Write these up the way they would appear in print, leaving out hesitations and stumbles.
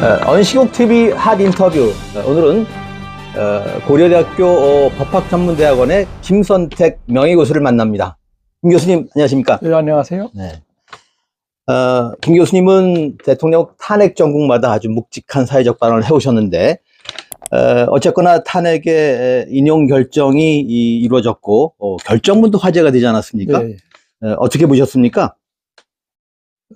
언시국 TV 핫 인터뷰. 오늘은 고려대학교 법학전문대학원의 김선택 명예교수를 만납니다. 김 교수님 안녕하십니까? 네, 안녕하세요. 네. 김 교수님은 대통령 탄핵 정국마다 아주 묵직한 사회적 발언을 해오셨는데 어쨌거나 탄핵의 인용 결정이 이루어졌고 결정문도 화제가 되지 않았습니까? 네. 어떻게 보셨습니까?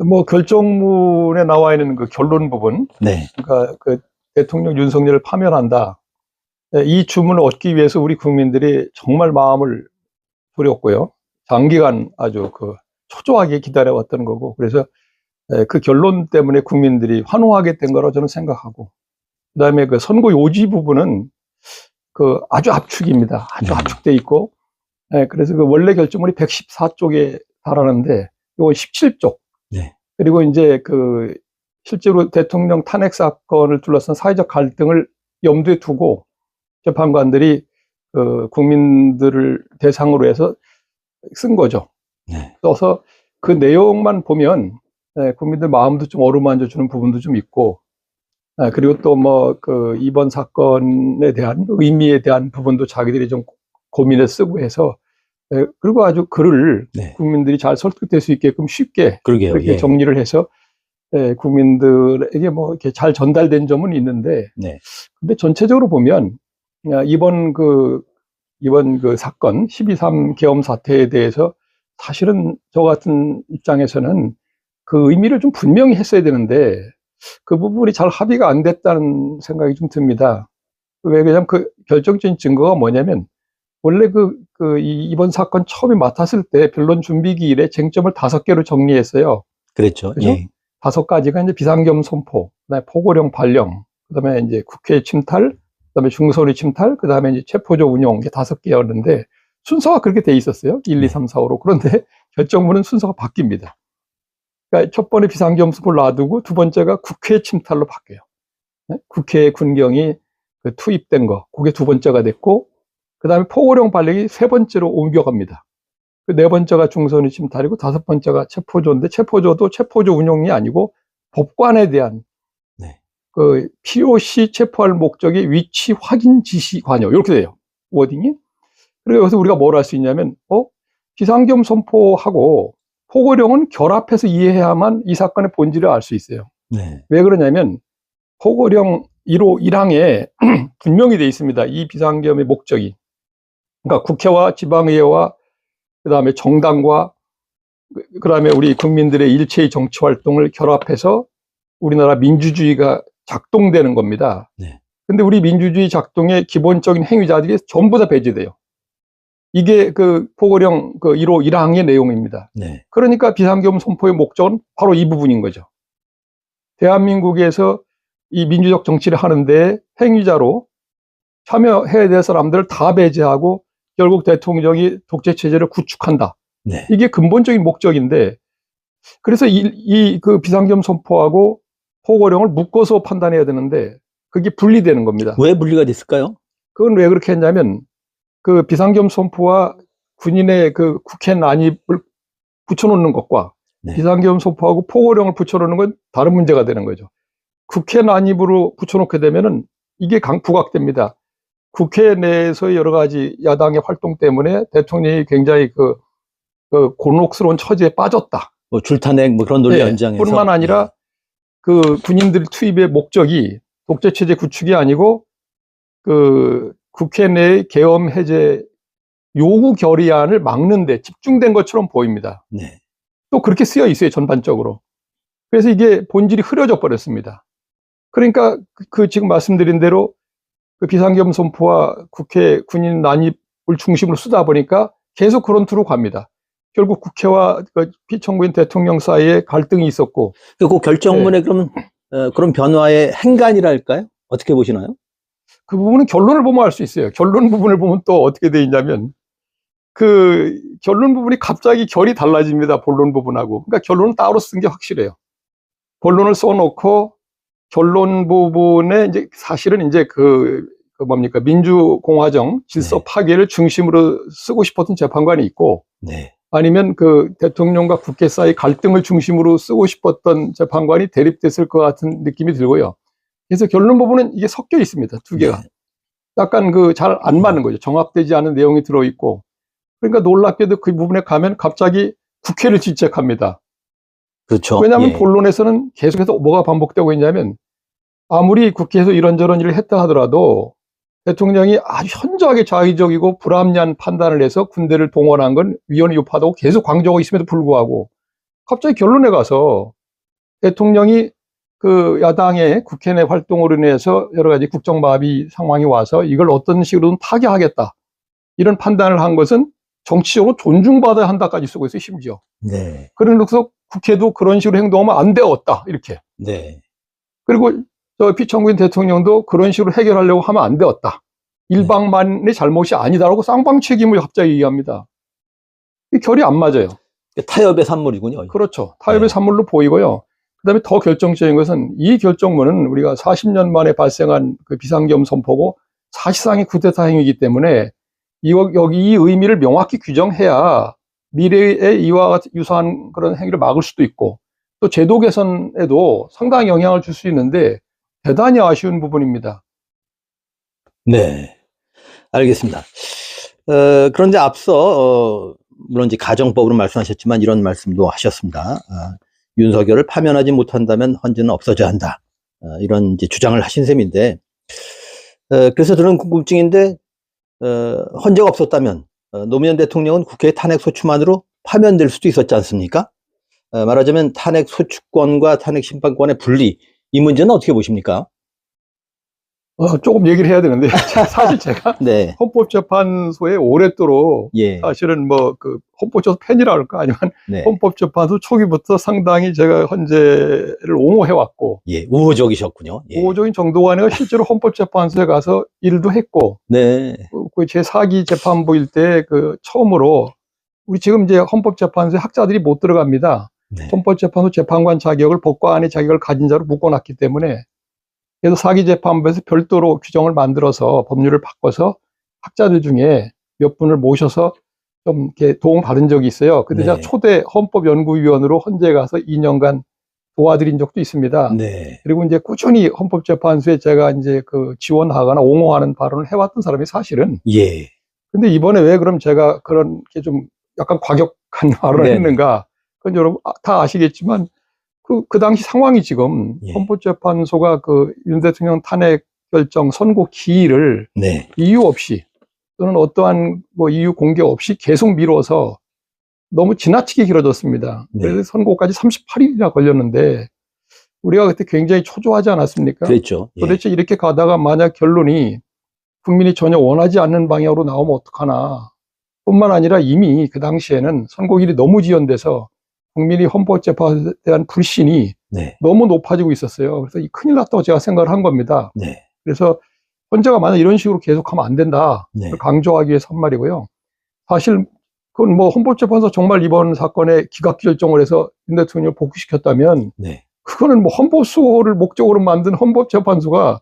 뭐 결정문에 나와 있는 그 결론 부분, 네. 그러니까 그 대통령 윤석열을 파면한다. 이 주문을 얻기 위해서 우리 국민들이 정말 마음을 졸였고요. 장기간 아주 초조하게 기다려왔던 거고, 그래서 그 결론 때문에 국민들이 환호하게 된 거라고 저는 생각하고, 그다음에 그 선고 요지 부분은 아주 압축입니다. 아주 압축돼 있고, 그래서 그 원래 결정문이 114쪽에 달하는데 이건 17쪽. 네. 그리고 이제 실제로 대통령 탄핵 사건을 둘러싼 사회적 갈등을 염두에 두고 재판관들이 국민들을 대상으로 해서 쓴 거죠. 네. 써서 그 내용만 보면 국민들 마음도 좀 어루만져 주는 부분도 좀 있고, 그리고 또 이번 사건에 대한 의미에 대한 부분도 자기들이 좀 고민해 쓰고 해서, 그리고 아주 글을 네. 국민들이 잘 설득될 수 있게끔 쉽게 그러게요. 그렇게 예. 정리를 해서 국민들에게 이렇게 잘 전달된 점은 있는데, 네. 근데 전체적으로 보면 이번 사건 12.3 계엄 사태에 대해서 사실은 저 같은 입장에서는 그 의미를 좀 분명히 했어야 되는데 그 부분이 잘 합의가 안 됐다는 생각이 좀 듭니다. 왜 그냥 결정적인 증거가 뭐냐면, 원래 이번 사건 처음에 맡았을 때 변론 준비 기일에 쟁점을 5개로 정리했어요. 그랬죠. 그죠? 예. 5가지가 이제 비상계엄 선포, 그다음에 포고령 발령, 그다음에 이제 국회 침탈, 그다음에 중선의 침탈, 그다음에 이제 체포조 운용, 이게 5개였는데 순서가 그렇게 돼 있었어요. 1, 2, 3, 4, 5로. 그런데 결정문은 순서가 바뀝니다. 그러니까 첫 번에 비상계엄 선포를 놔두고 두 번째가 국회 침탈로 바뀌어요. 국회 군경이 투입된 거, 그게 두 번째가 됐고, 그다음에 포고령 발령이 세 번째로 옮겨갑니다. 네 번째가 중선의 침탈이고 5번째가 체포조인데, 체포조도 체포조 운용이 아니고 법관에 대한 네. POC 체포할 목적의 위치 확인 지시 관여, 이렇게 돼요, 워딩이. 그리고 여기서 우리가 뭘 할 수 있냐면, 비상계엄 선포하고 포고령은 결합해서 이해해야만 이 사건의 본질을 알 수 있어요. 네. 왜 그러냐면 포고령 1호 1항에 분명히 돼 있습니다. 이 비상계엄의 목적이. 그러니까 국회와 지방의회와 그다음에 정당과 그다음에 우리 국민들의 일체의 정치 활동을 결합해서 우리나라 민주주의가 작동되는 겁니다. 네. 근데 우리 민주주의 작동의 기본적인 행위자들이 전부 다 배제돼요. 이게 포고령 1호 1항의 내용입니다. 네. 그러니까 비상계엄 선포의 목적은 바로 이 부분인 거죠. 대한민국에서 이 민주적 정치를 하는데 행위자로 참여해야 될 사람들을 다 배제하고 결국 대통령이 독재 체제를 구축한다. 네. 이게 근본적인 목적인데, 그래서 그 비상계엄 선포하고 포고령을 묶어서 판단해야 되는데 그게 분리되는 겁니다. 왜 분리가 됐을까요? 그건 왜 그렇게 했냐면, 그 비상계엄 선포와 군인의 국회 난입을 붙여놓는 것과 네. 비상계엄 선포하고 포고령을 붙여놓는 건 다른 문제가 되는 거죠. 국회 난입으로 붙여놓게 되면은 이게 부각됩니다. 국회 내에서의 여러 가지 야당의 활동 때문에 대통령이 굉장히 곤혹스러운 처지에 빠졌다. 줄탄핵 그런 논리 연장해서. 뿐만 아니라 군인들 투입의 목적이 독재 체제 구축이 아니고 국회 내의 계엄 해제 요구 결의안을 막는 데 집중된 것처럼 보입니다. 네. 또 그렇게 쓰여 있어요, 전반적으로. 그래서 이게 본질이 흐려져 버렸습니다. 그러니까 지금 말씀드린 대로 비상계엄 선포와 국회 군인 난입을 중심으로 쓰다 보니까 계속 그런 투로 갑니다. 결국 국회와 피청구인 대통령 사이에 갈등이 있었고. 그 결정문에 그러면 그런 변화의 행간이랄까요? 어떻게 보시나요? 그 부분은 결론을 보면 알 수 있어요. 결론 부분을 보면 또 어떻게 돼 있냐면, 결론 부분이 갑자기 결이 달라집니다, 본론 부분하고. 그러니까 결론은 따로 쓴 게 확실해요. 본론을 써놓고 결론 부분에 이제 사실은 이제 민주공화정 질서 파괴를 중심으로 쓰고 싶었던 재판관이 있고, 네. 아니면 대통령과 국회 사이 갈등을 중심으로 쓰고 싶었던 재판관이 대립됐을 것 같은 느낌이 들고요. 그래서 결론 부분은 이게 섞여 있습니다. 두 개가. 네. 약간 잘 안 맞는 거죠. 정합되지 않은 내용이 들어있고. 그러니까 놀랍게도 그 부분에 가면 갑자기 국회를 질책합니다. 그렇죠. 왜냐하면 예. 본론에서는 계속해서 뭐가 반복되고 있냐면 아무리 국회에서 이런저런 일을 했다 하더라도 대통령이 아주 현저하게 자의적이고 불합리한 판단을 해서 군대를 동원한 건 위헌이 유파다고 계속 강조하고 있음에도 불구하고 갑자기 결론에 가서 대통령이 야당의 국회 내 활동으로 인해서 여러 가지 국정마비 상황이 와서 이걸 어떤 식으로든 타개하겠다. 이런 판단을 한 것은 정치적으로 존중받아야 한다까지 쓰고 있어요, 심지어. 네. 그래서 국회도 그런 식으로 행동하면 안 되었다, 이렇게. 네. 그리고 피청구인 대통령도 그런 식으로 해결하려고 하면 안 되었다. 일방만의 잘못이 아니다라고 쌍방 책임을 갑자기 얘기합니다. 이 결이 안 맞아요. 타협의 산물이군요. 그렇죠. 타협의 네. 산물로 보이고요. 그다음에 더 결정적인 것은 이 결정문은 우리가 40년 만에 발생한 비상계엄 선포고 사실상의 쿠데타 행위이기 때문에 여기 이 의미를 명확히 규정해야 미래에 이와 같은 유사한 그런 행위를 막을 수도 있고 또 제도 개선에도 상당히 영향을 줄 수 있는데 대단히 아쉬운 부분입니다. 네. 알겠습니다. 그런데 앞서, 물론 이제 가정법으로 말씀하셨지만 이런 말씀도 하셨습니다. 윤석열을 파면하지 못한다면 헌재는 없어져야 한다. 이런 이제 주장을 하신 셈인데, 그래서 저는 궁금증인데, 헌재가 없었다면, 노무현 대통령은 국회 탄핵 소추만으로 파면될 수도 있었지 않습니까? 말하자면 탄핵 소추권과 탄핵 심판권의 분리, 이 문제는 어떻게 보십니까? 조금 얘기를 해야 되는데 사실 제가 네. 헌법재판소에 오랫도록 예. 사실은 헌법재판소 팬이라 할까 아니면 네. 헌법재판소 초기부터 상당히 제가 헌재를 옹호해왔고 예. 우호적이셨군요. 예. 우호적인 정도가 아니라 실제로 헌법재판소에 가서 일도 했고 네. 제 4기 재판부일 때 처음으로 우리 지금 이제 헌법재판소에 학자들이 못 들어갑니다. 네. 헌법재판소 재판관 자격을 법관의 자격을 가진 자로 묶어놨기 때문에 그래서 4기 재판부에서 별도로 규정을 만들어서 법률을 바꿔서 학자들 중에 몇 분을 모셔서 좀 이렇게 도움 받은 적이 있어요. 근데 네. 제가 초대 헌법연구위원으로 헌재에 가서 2년간 도와드린 적도 있습니다. 네. 그리고 이제 꾸준히 헌법재판소에 제가 이제 지원하거나 옹호하는 발언을 해왔던 사람이 사실은. 예. 근데 이번에 왜 그럼 제가 그런 게 좀 약간 과격한 발언을 네. 했는가? 그건 여러분 다 아시겠지만 그 당시 상황이 지금 예. 헌법재판소가 윤 대통령 탄핵 결정 선고 기일을 네. 이유 없이 또는 어떠한 이유 공개 없이 계속 미뤄서 너무 지나치게 길어졌습니다. 네. 그래서 선고까지 38일이나 걸렸는데 우리가 그때 굉장히 초조하지 않았습니까? 그랬죠. 예. 도대체 이렇게 가다가 만약 결론이 국민이 전혀 원하지 않는 방향으로 나오면 어떡하나. 뿐만 아니라 이미 그 당시에는 선고일이 너무 지연돼서 국민이 헌법재판에 대한 불신이 네. 너무 높아지고 있었어요. 그래서 큰일 났다고 제가 생각을 한 겁니다. 네. 그래서 헌재가 만약 이런 식으로 계속하면 안 된다. 네. 강조하기 위해서 한 말이고요. 사실 그건 헌법재판소 정말 이번 사건에 기각 결정을 해서 윤 대통령을 복귀시켰다면 네. 그거는 헌법수호를 목적으로 만든 헌법재판소가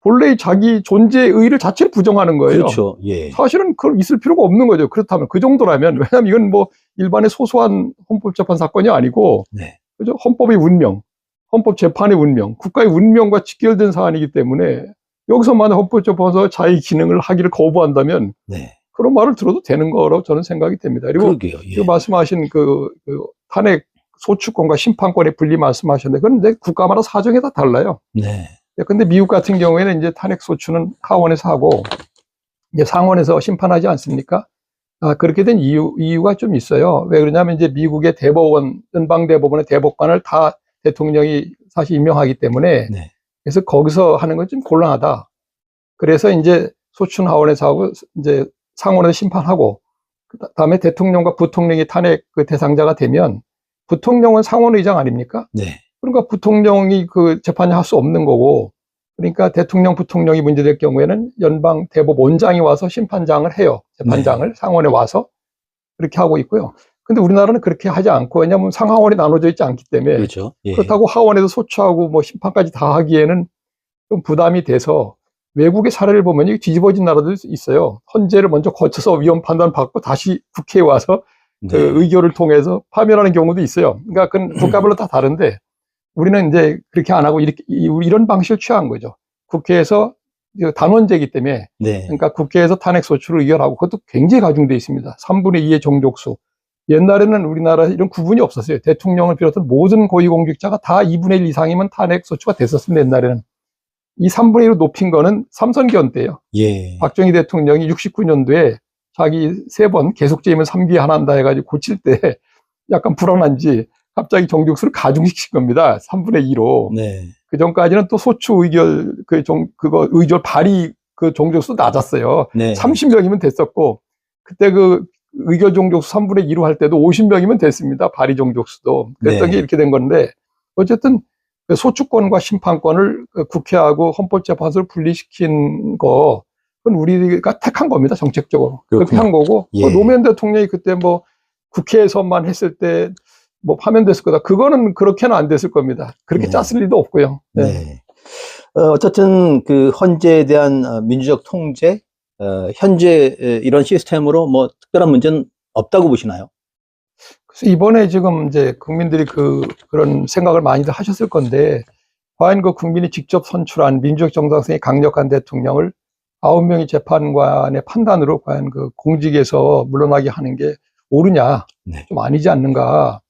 본래의 자기 존재의 의의를 자체를 부정하는 거예요. 그렇죠. 예. 사실은 그럼 있을 필요가 없는 거죠. 그렇다면 그 정도라면 왜냐하면 이건 일반의 소소한 헌법재판 사건이 아니고 네. 그죠? 헌법의 운명, 헌법재판의 운명, 국가의 운명과 직결된 사안이기 때문에 여기서만 헌법재판소 자기 기능을 하기를 거부한다면 네. 그런 말을 들어도 되는 거라고 저는 생각이 됩니다. 그리고 그러게요. 예. 지금 말씀하신 탄핵 소추권과 심판권의 분리 말씀하셨는데 그건 이제 국가마다 사정이 다 달라요. 네. 근데 미국 같은 경우에는 이제 탄핵 소추는 하원에서 하고 이제 상원에서 심판하지 않습니까? 그렇게 된 이유가 좀 있어요. 왜 그러냐면 이제 미국의 대법원, 연방대법원의 대법관을 다 대통령이 사실 임명하기 때문에 네. 그래서 거기서 하는 건 좀 곤란하다. 그래서 이제 소추는 하원에서 하고 이제 상원에서 심판하고 그다음에 대통령과 부통령이 탄핵 대상자가 되면 부통령은 상원의장 아닙니까? 네. 그러니까 부통령이 재판을 할 수 없는 거고, 그러니까 대통령, 부통령이 문제될 경우에는 연방 대법원장이 와서 심판장을 해요. 재판장을 네. 상원에 와서 그렇게 하고 있고요. 근데 우리나라는 그렇게 하지 않고, 왜냐하면 상하원이 나눠져 있지 않기 때문에. 그렇죠. 예. 그렇다고 하원에서 소추하고 심판까지 다 하기에는 좀 부담이 돼서 외국의 사례를 보면 이게 뒤집어진 나라도 있어요. 헌재를 먼저 거쳐서 위헌 판단 받고 다시 국회에 와서 네. 의결을 통해서 파면하는 경우도 있어요. 그러니까 그건 국가별로 다 다른데 우리는 이제 그렇게 안 하고 이런 방식을 취한 거죠. 국회에서 단원제이기 때문에 네. 그러니까 국회에서 탄핵 소추를 의결하고 그것도 굉장히 가중돼 있습니다. 3분의 2의 정족수. 옛날에는 우리나라 이런 구분이 없었어요. 대통령을 비롯한 모든 고위공직자가 다 2분의 1 이상이면 탄핵 소추가 됐었습니다. 옛날에는. 이 3분의 1로 높인 거는 삼선기원 때예요. 예. 박정희 대통령이 69년도에 자기 3번 계속 재임은 3기에 하나한다 해가지고 고칠 때 약간 불안한지 갑자기 정족수를 가중시킨 겁니다. 3분의 2로. 네. 그 전까지는 또 소추 의결, 그거 의결 발의 그 정족수 낮았어요. 네. 30명이면 됐었고, 그때 그 의결 정족수 3분의 2로 할 때도 50명이면 됐습니다. 발의 정족수도. 그랬던 네. 게 이렇게 된 건데, 어쨌든 소추권과 심판권을 국회하고 헌법재판소를 분리시킨 거, 그건 우리가 택한 겁니다. 정책적으로. 그렇게 한 거고, 예. 노무현 대통령이 그때 뭐 국회에서만 했을 때 뭐 파면됐을 거다. 그거는 그렇게는 안 됐을 겁니다. 그렇게 네. 짰을 리도 없고요. 네. 네. 어쨌든 그 헌재에 대한 민주적 통제, 현재 이런 시스템으로 뭐 특별한 문제는 없다고 보시나요? 그래서 이번에 지금 이제 국민들이 그런 생각을 많이들 하셨을 건데, 과연 그 국민이 직접 선출한 민주적 정당성이 강력한 대통령을 9명의 재판관의 판단으로 과연 그 공직에서 물러나게 하는 게 옳으냐? 네. 좀 아니지 않는가?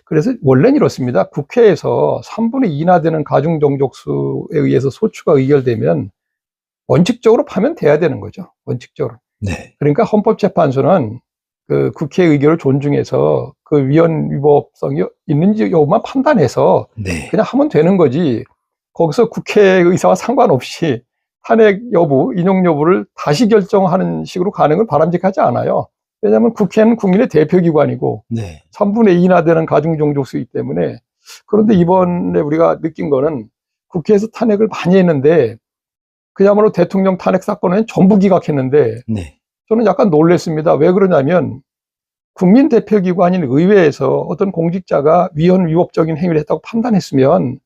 그래서 원래는 이렇습니다. 국회에서 3분의 2나 되는 가중정족수에 의해서 소추가 의결되면 원칙적으로 파면돼야 되는 거죠. 원칙적으로. 네. 그러니까 헌법재판소는 그 국회의 의결을 존중해서 그 위헌 위법성이 있는지 여부만 판단해서 네. 그냥 하면 되는 거지. 거기서 국회 의사와 상관없이 탄핵 여부, 인용 여부를 다시 결정하는 식으로 가는 건 바람직하지 않아요. 왜냐하면 국회는 국민의 대표기관이고 네. 3분의 2나 되는 가중정족수이기 때문에. 그런데 이번에 우리가 느낀 거는 국회에서 탄핵을 많이 했는데 그야말로 대통령 탄핵 사건은 전부 기각했는데 네. 저는 약간 놀랐습니다. 왜 그러냐면 국민 대표기관인 의회에서 어떤 공직자가 위헌 위법적인 행위를 했다고 판단했으면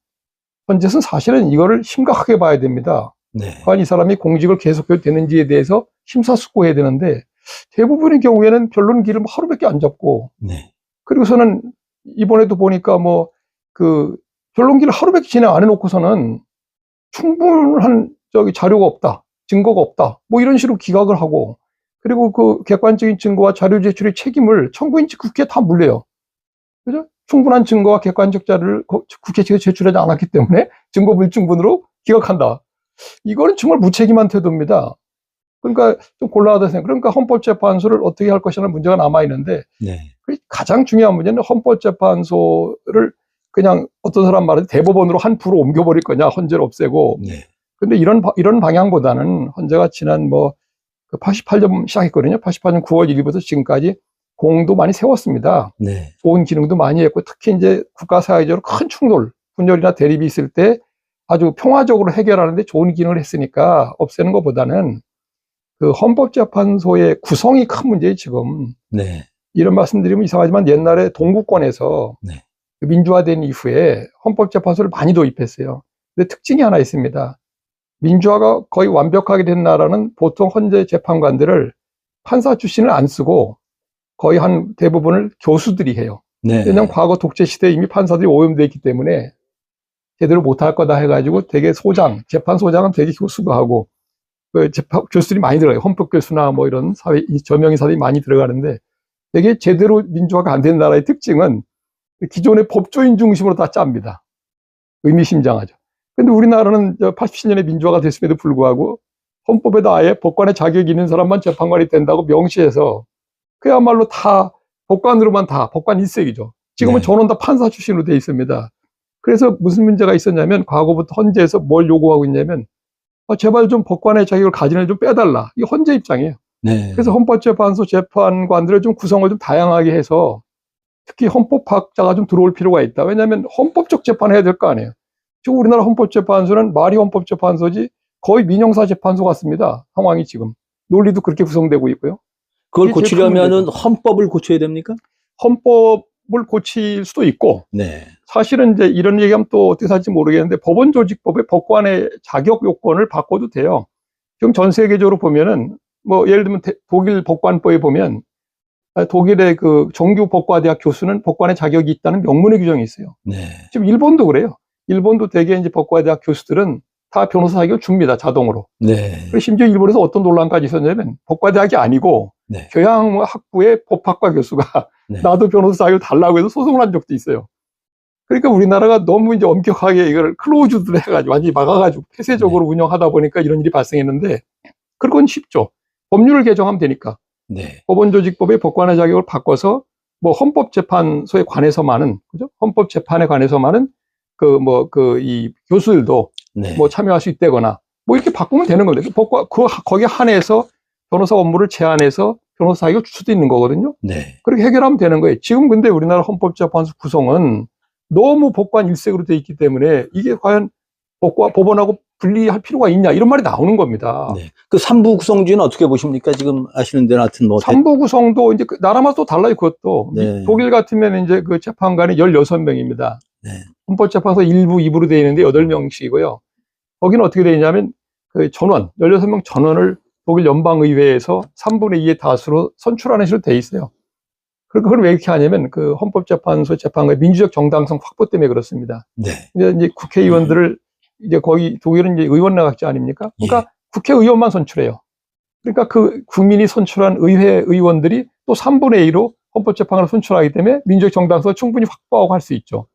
헌재는 사실은 이거를 심각하게 봐야 됩니다. 네. 과연 이 사람이 공직을 계속해도 되는지에 대해서 심사숙고해야 되는데 대부분의 경우에는 변론기를 하루밖에 안 잡고, 네. 그리고서는 이번에도 보니까 뭐 그 변론기를 하루밖에 진행 안 해놓고서는 충분한 자료가 없다, 증거가 없다, 뭐 이런 식으로 기각을 하고, 그리고 그 객관적인 증거와 자료 제출의 책임을 청구인 측 국회에 다 물려요. 그죠? 충분한 증거와 객관적 자료를 국회에 제출하지 않았기 때문에 증거 불충분으로 기각한다. 이거는 정말 무책임한 태도입니다. 그러니까 좀 곤란하다 생각. 그러니까 헌법재판소를 어떻게 할 것이라는 문제가 남아 있는데, 네. 가장 중요한 문제는 헌법재판소를 그냥 어떤 사람 말은 대법원으로 한 부로 옮겨버릴 거냐, 헌재를 없애고. 네. 근데 이런 방향보다는 헌재가 지난 뭐 88년 시작했거든요. 88년 9월 1일부터 지금까지 공도 많이 세웠습니다. 네. 좋은 기능도 많이 했고, 특히 이제 국가 사회적으로 큰 충돌, 분열이나 대립이 있을 때 아주 평화적으로 해결하는데 좋은 기능을 했으니까 없애는 것보다는 그 헌법재판소의 구성이 큰 문제예요, 지금. 네. 이런 말씀드리면 이상하지만 옛날에 동구권에서 네. 민주화된 이후에 헌법재판소를 많이 도입했어요. 근데 특징이 하나 있습니다. 민주화가 거의 완벽하게 된 나라는 보통 헌재 재판관들을 판사 출신을 안 쓰고 거의 한 대부분을 교수들이 해요. 네. 왜냐하면 과거 독재 시대에 이미 판사들이 오염되어 있기 때문에 제대로 못할 거다 해가지고 되게 재판소장은 되게 교수가 하고, 그 교수들이 많이 들어가요. 헌법교수나 뭐 이런 저명의사들이 많이 들어가는데, 되게 제대로 민주화가 안 된 나라의 특징은 기존의 법조인 중심으로 다 짭니다. 의미심장하죠. 근데 우리나라는 87년에 민주화가 됐음에도 불구하고 헌법에다 아예 법관의 자격이 있는 사람만 재판관이 된다고 명시해서 그야말로 다 법관으로만 다 법관 일색이죠. 지금은 네. 전원 다 판사 출신으로 돼 있습니다. 그래서 무슨 문제가 있었냐면 과거부터 헌재에서 뭘 요구하고 있냐면 제발 좀 법관의 자격을 가진 애를 좀 빼달라. 이게 헌재 입장이에요. 네. 그래서 헌법재판소 재판관들을 좀 구성을 좀 다양하게 해서 특히 헌법학자가 좀 들어올 필요가 있다. 왜냐하면 헌법적 재판을 해야 될 거 아니에요. 지금 우리나라 헌법재판소는 말이 헌법재판소지 거의 민형사 재판소 같습니다. 상황이 지금. 논리도 그렇게 구성되고 있고요. 그걸 고치려면은 헌법을 고쳐야 됩니까? 헌법을 고칠 수도 있고, 네. 사실은 이제 이런 얘기하면 또 어떻게 살지 모르겠는데 법원조직법의 법관의 자격 요건을 바꿔도 돼요. 지금 전 세계적으로 보면은 뭐 예를 들면 독일 법관법에 보면 독일의 그 정규 법과대학 교수는 법관의 자격이 있다는 명문의 규정이 있어요. 네. 지금 일본도 그래요. 일본도 대개 이제 법과대학 교수들은 다 변호사 자격을 줍니다, 자동으로. 네. 그리고 심지어 일본에서 어떤 논란까지 있었냐면 법과대학이 아니고 네. 교양학부의 법학과 교수가 네. 나도 변호사 자격을 달라고 해서 소송을 한 적도 있어요. 그러니까 우리나라가 너무 이제 엄격하게 이걸 클로즈드를 해가지고 완전히 막아가지고 폐쇄적으로 운영하다 보니까 이런 일이 발생했는데 그건 쉽죠. 법률을 개정하면 되니까. 네. 법원조직법의 법관의 자격을 바꿔서 뭐 헌법재판소에 관해서만은 그죠? 헌법재판에 관해서만은 이 교수들도 네. 뭐 참여할 수 있다거나 뭐 이렇게 바꾸면 되는 겁니다. 거기에 한해서 변호사 업무를 제한해서 변호사 자격을 줄 수도 있는 거거든요. 네. 그렇게 해결하면 되는 거예요. 지금 근데 우리나라 헌법재판소 구성은 너무 법관 일색으로 돼 있기 때문에 이게 과연 법원하고 분리할 필요가 있냐 이런 말이 나오는 겁니다. 네. 그 3부 구성주의는 어떻게 보십니까? 지금 아시는 대로 하여튼 뭐 3부 구성도 이제 나라마다 또 달라요, 그것도. 네. 독일 같으면 이제 그 재판관이 16명입니다. 네. 헌법재판소 1부, 2부로 되어 있는데 8명씩이고요. 거기는 어떻게 되어 있냐면 그 전원, 16명 전원을 독일 연방의회에서 3분의 2의 다수로 선출하는 식으로 되어 있어요. 그러니까 그걸 왜 이렇게 하냐면 그 헌법재판소 재판관의 민주적 정당성 확보 때문에 그렇습니다. 네. 이제 국회의원들을 이제 거의 독일은 이제 의원내각제 아닙니까? 그러니까 예. 국회의원만 선출해요. 그러니까 그 국민이 선출한 의회 의원들이 또 3분의 2로 헌법재판관을 선출하기 때문에 민주적 정당성을 충분히 확보하고 할 수 있죠.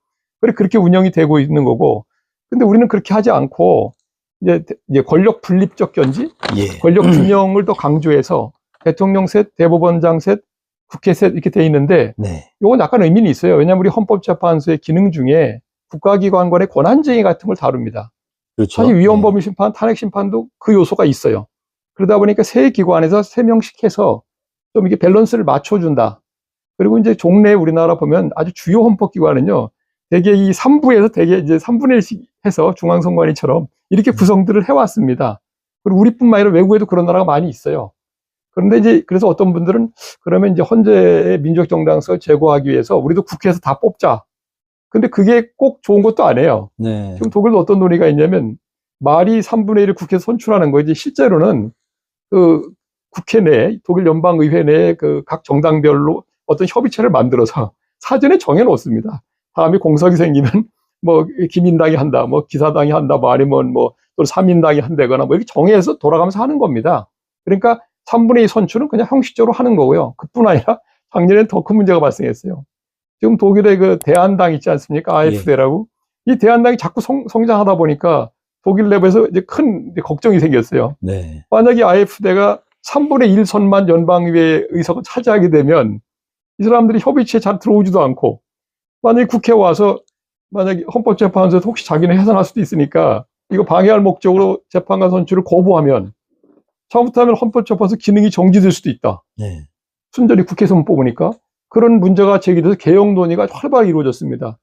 그렇게 운영이 되고 있는 거고. 근데 우리는 그렇게 하지 않고 이제 권력 분립적 견지, 예. 권력 균형을 더 강조해서 대통령 셋, 대법원장 셋, 국회 셋 이렇게 돼 있는데 네. 이건 약간 의미는 있어요. 왜냐하면 우리 헌법재판소의 기능 중에 국가기관 간의 권한쟁의 같은 걸 다룹니다. 그렇죠. 사실 위헌범위 심판, 탄핵 심판도 그 요소가 있어요. 그러다 보니까 세 기관에서 3명씩 해서 좀 이게 밸런스를 맞춰준다. 그리고 이제 종래 우리나라 보면 아주 주요 헌법기관은요, 대개 이 3부에서 대개 이제 3분의 1씩 해서 중앙선관위처럼 이렇게 구성들을 해왔습니다. 그리고 우리뿐만 아니라 외국에도 그런 나라가 많이 있어요. 그런데 이제 그래서 어떤 분들은 그러면 이제 헌재의 민주적 정당성을 제고하기 위해서 우리도 국회에서 다 뽑자. 근데 그게 꼭 좋은 것도 아니에요. 네. 지금 독일도 어떤 논의가 있냐면 말이 3분의 1을 국회에서 선출하는 거지 실제로는 그 국회 내 독일 연방의회 내 그 각 정당별로 어떤 협의체를 만들어서 사전에 정해놓습니다. 다음에 공석이 생기면 뭐 기민당이 한다, 뭐 기사당이 한다, 뭐 아니면 뭐 또 3인당이 한다거나 뭐 이렇게 정해서 돌아가면서 하는 겁니다. 그러니까 3분의 2 선출은 그냥 형식적으로 하는 거고요. 그뿐 아니라 작년에는 더 큰 문제가 발생했어요. 지금 독일의 그 대한당 있지 않습니까? AfD라고. 이 대한당이 자꾸 성장하다 보니까 독일 내부에서 이제 큰 걱정이 생겼어요. 네. 만약에 AfD가 3분의 1 선만 연방의회 의석을 차지하게 되면 이 사람들이 협의체에 잘 들어오지도 않고 만약에 국회에 와서 만약에 헌법재판소에서 혹시 자기는 해산할 수도 있으니까 이거 방해할 목적으로 재판관 선출을 거부하면 잘못하면 헌법재판소 기능이 정지될 수도 있다. 네. 순전히 국회에서만 뽑으니까 그런 문제가 제기돼서 개혁 논의가 활발하게 이루어졌습니다.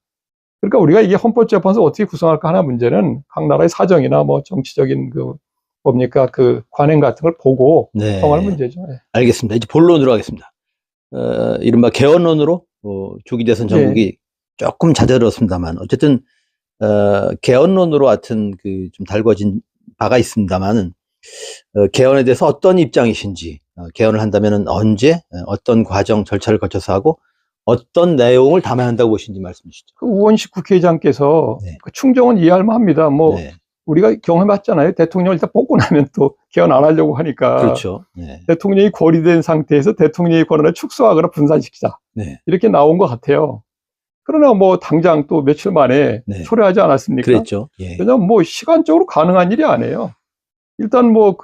그러니까 우리가 이게 헌법재판소 어떻게 구성할까 하나 문제는 각 나라의 사정이나 뭐 정치적인 그 뭡니까 그 관행 같은 걸 보고 네. 정할 문제죠. 네. 알겠습니다. 이제 본론으로 하겠습니다. 이른바 개헌론으로 조기 대선 전국이 조금 잦아들었습니다만 어쨌든 개헌론으로 하여튼 그 좀 달궈진 바가 있습니다만은 개헌에 대해서 어떤 입장이신지 개헌을 한다면은 언제 어떤 과정 절차를 거쳐서 하고 어떤 내용을 담아야 한다고 보시는지 말씀해 주시죠. 그 우원식 국회의장께서 네. 그 충정은 이해할 만합니다. 뭐 네. 우리가 경험해봤잖아요. 대통령을 일단 뽑고 나면 또 개헌 안 하려고 하니까 그렇죠. 네. 대통령이 고리된 상태에서 대통령의 권한을 축소하거나 분산시키자 네. 이렇게 나온 것 같아요. 그러나 뭐 당장 또 며칠 만에 네. 초래하지 않았습니까? 그랬죠. 예. 왜냐면 뭐 시간적으로 가능한 일이 아니에요. 일단 뭐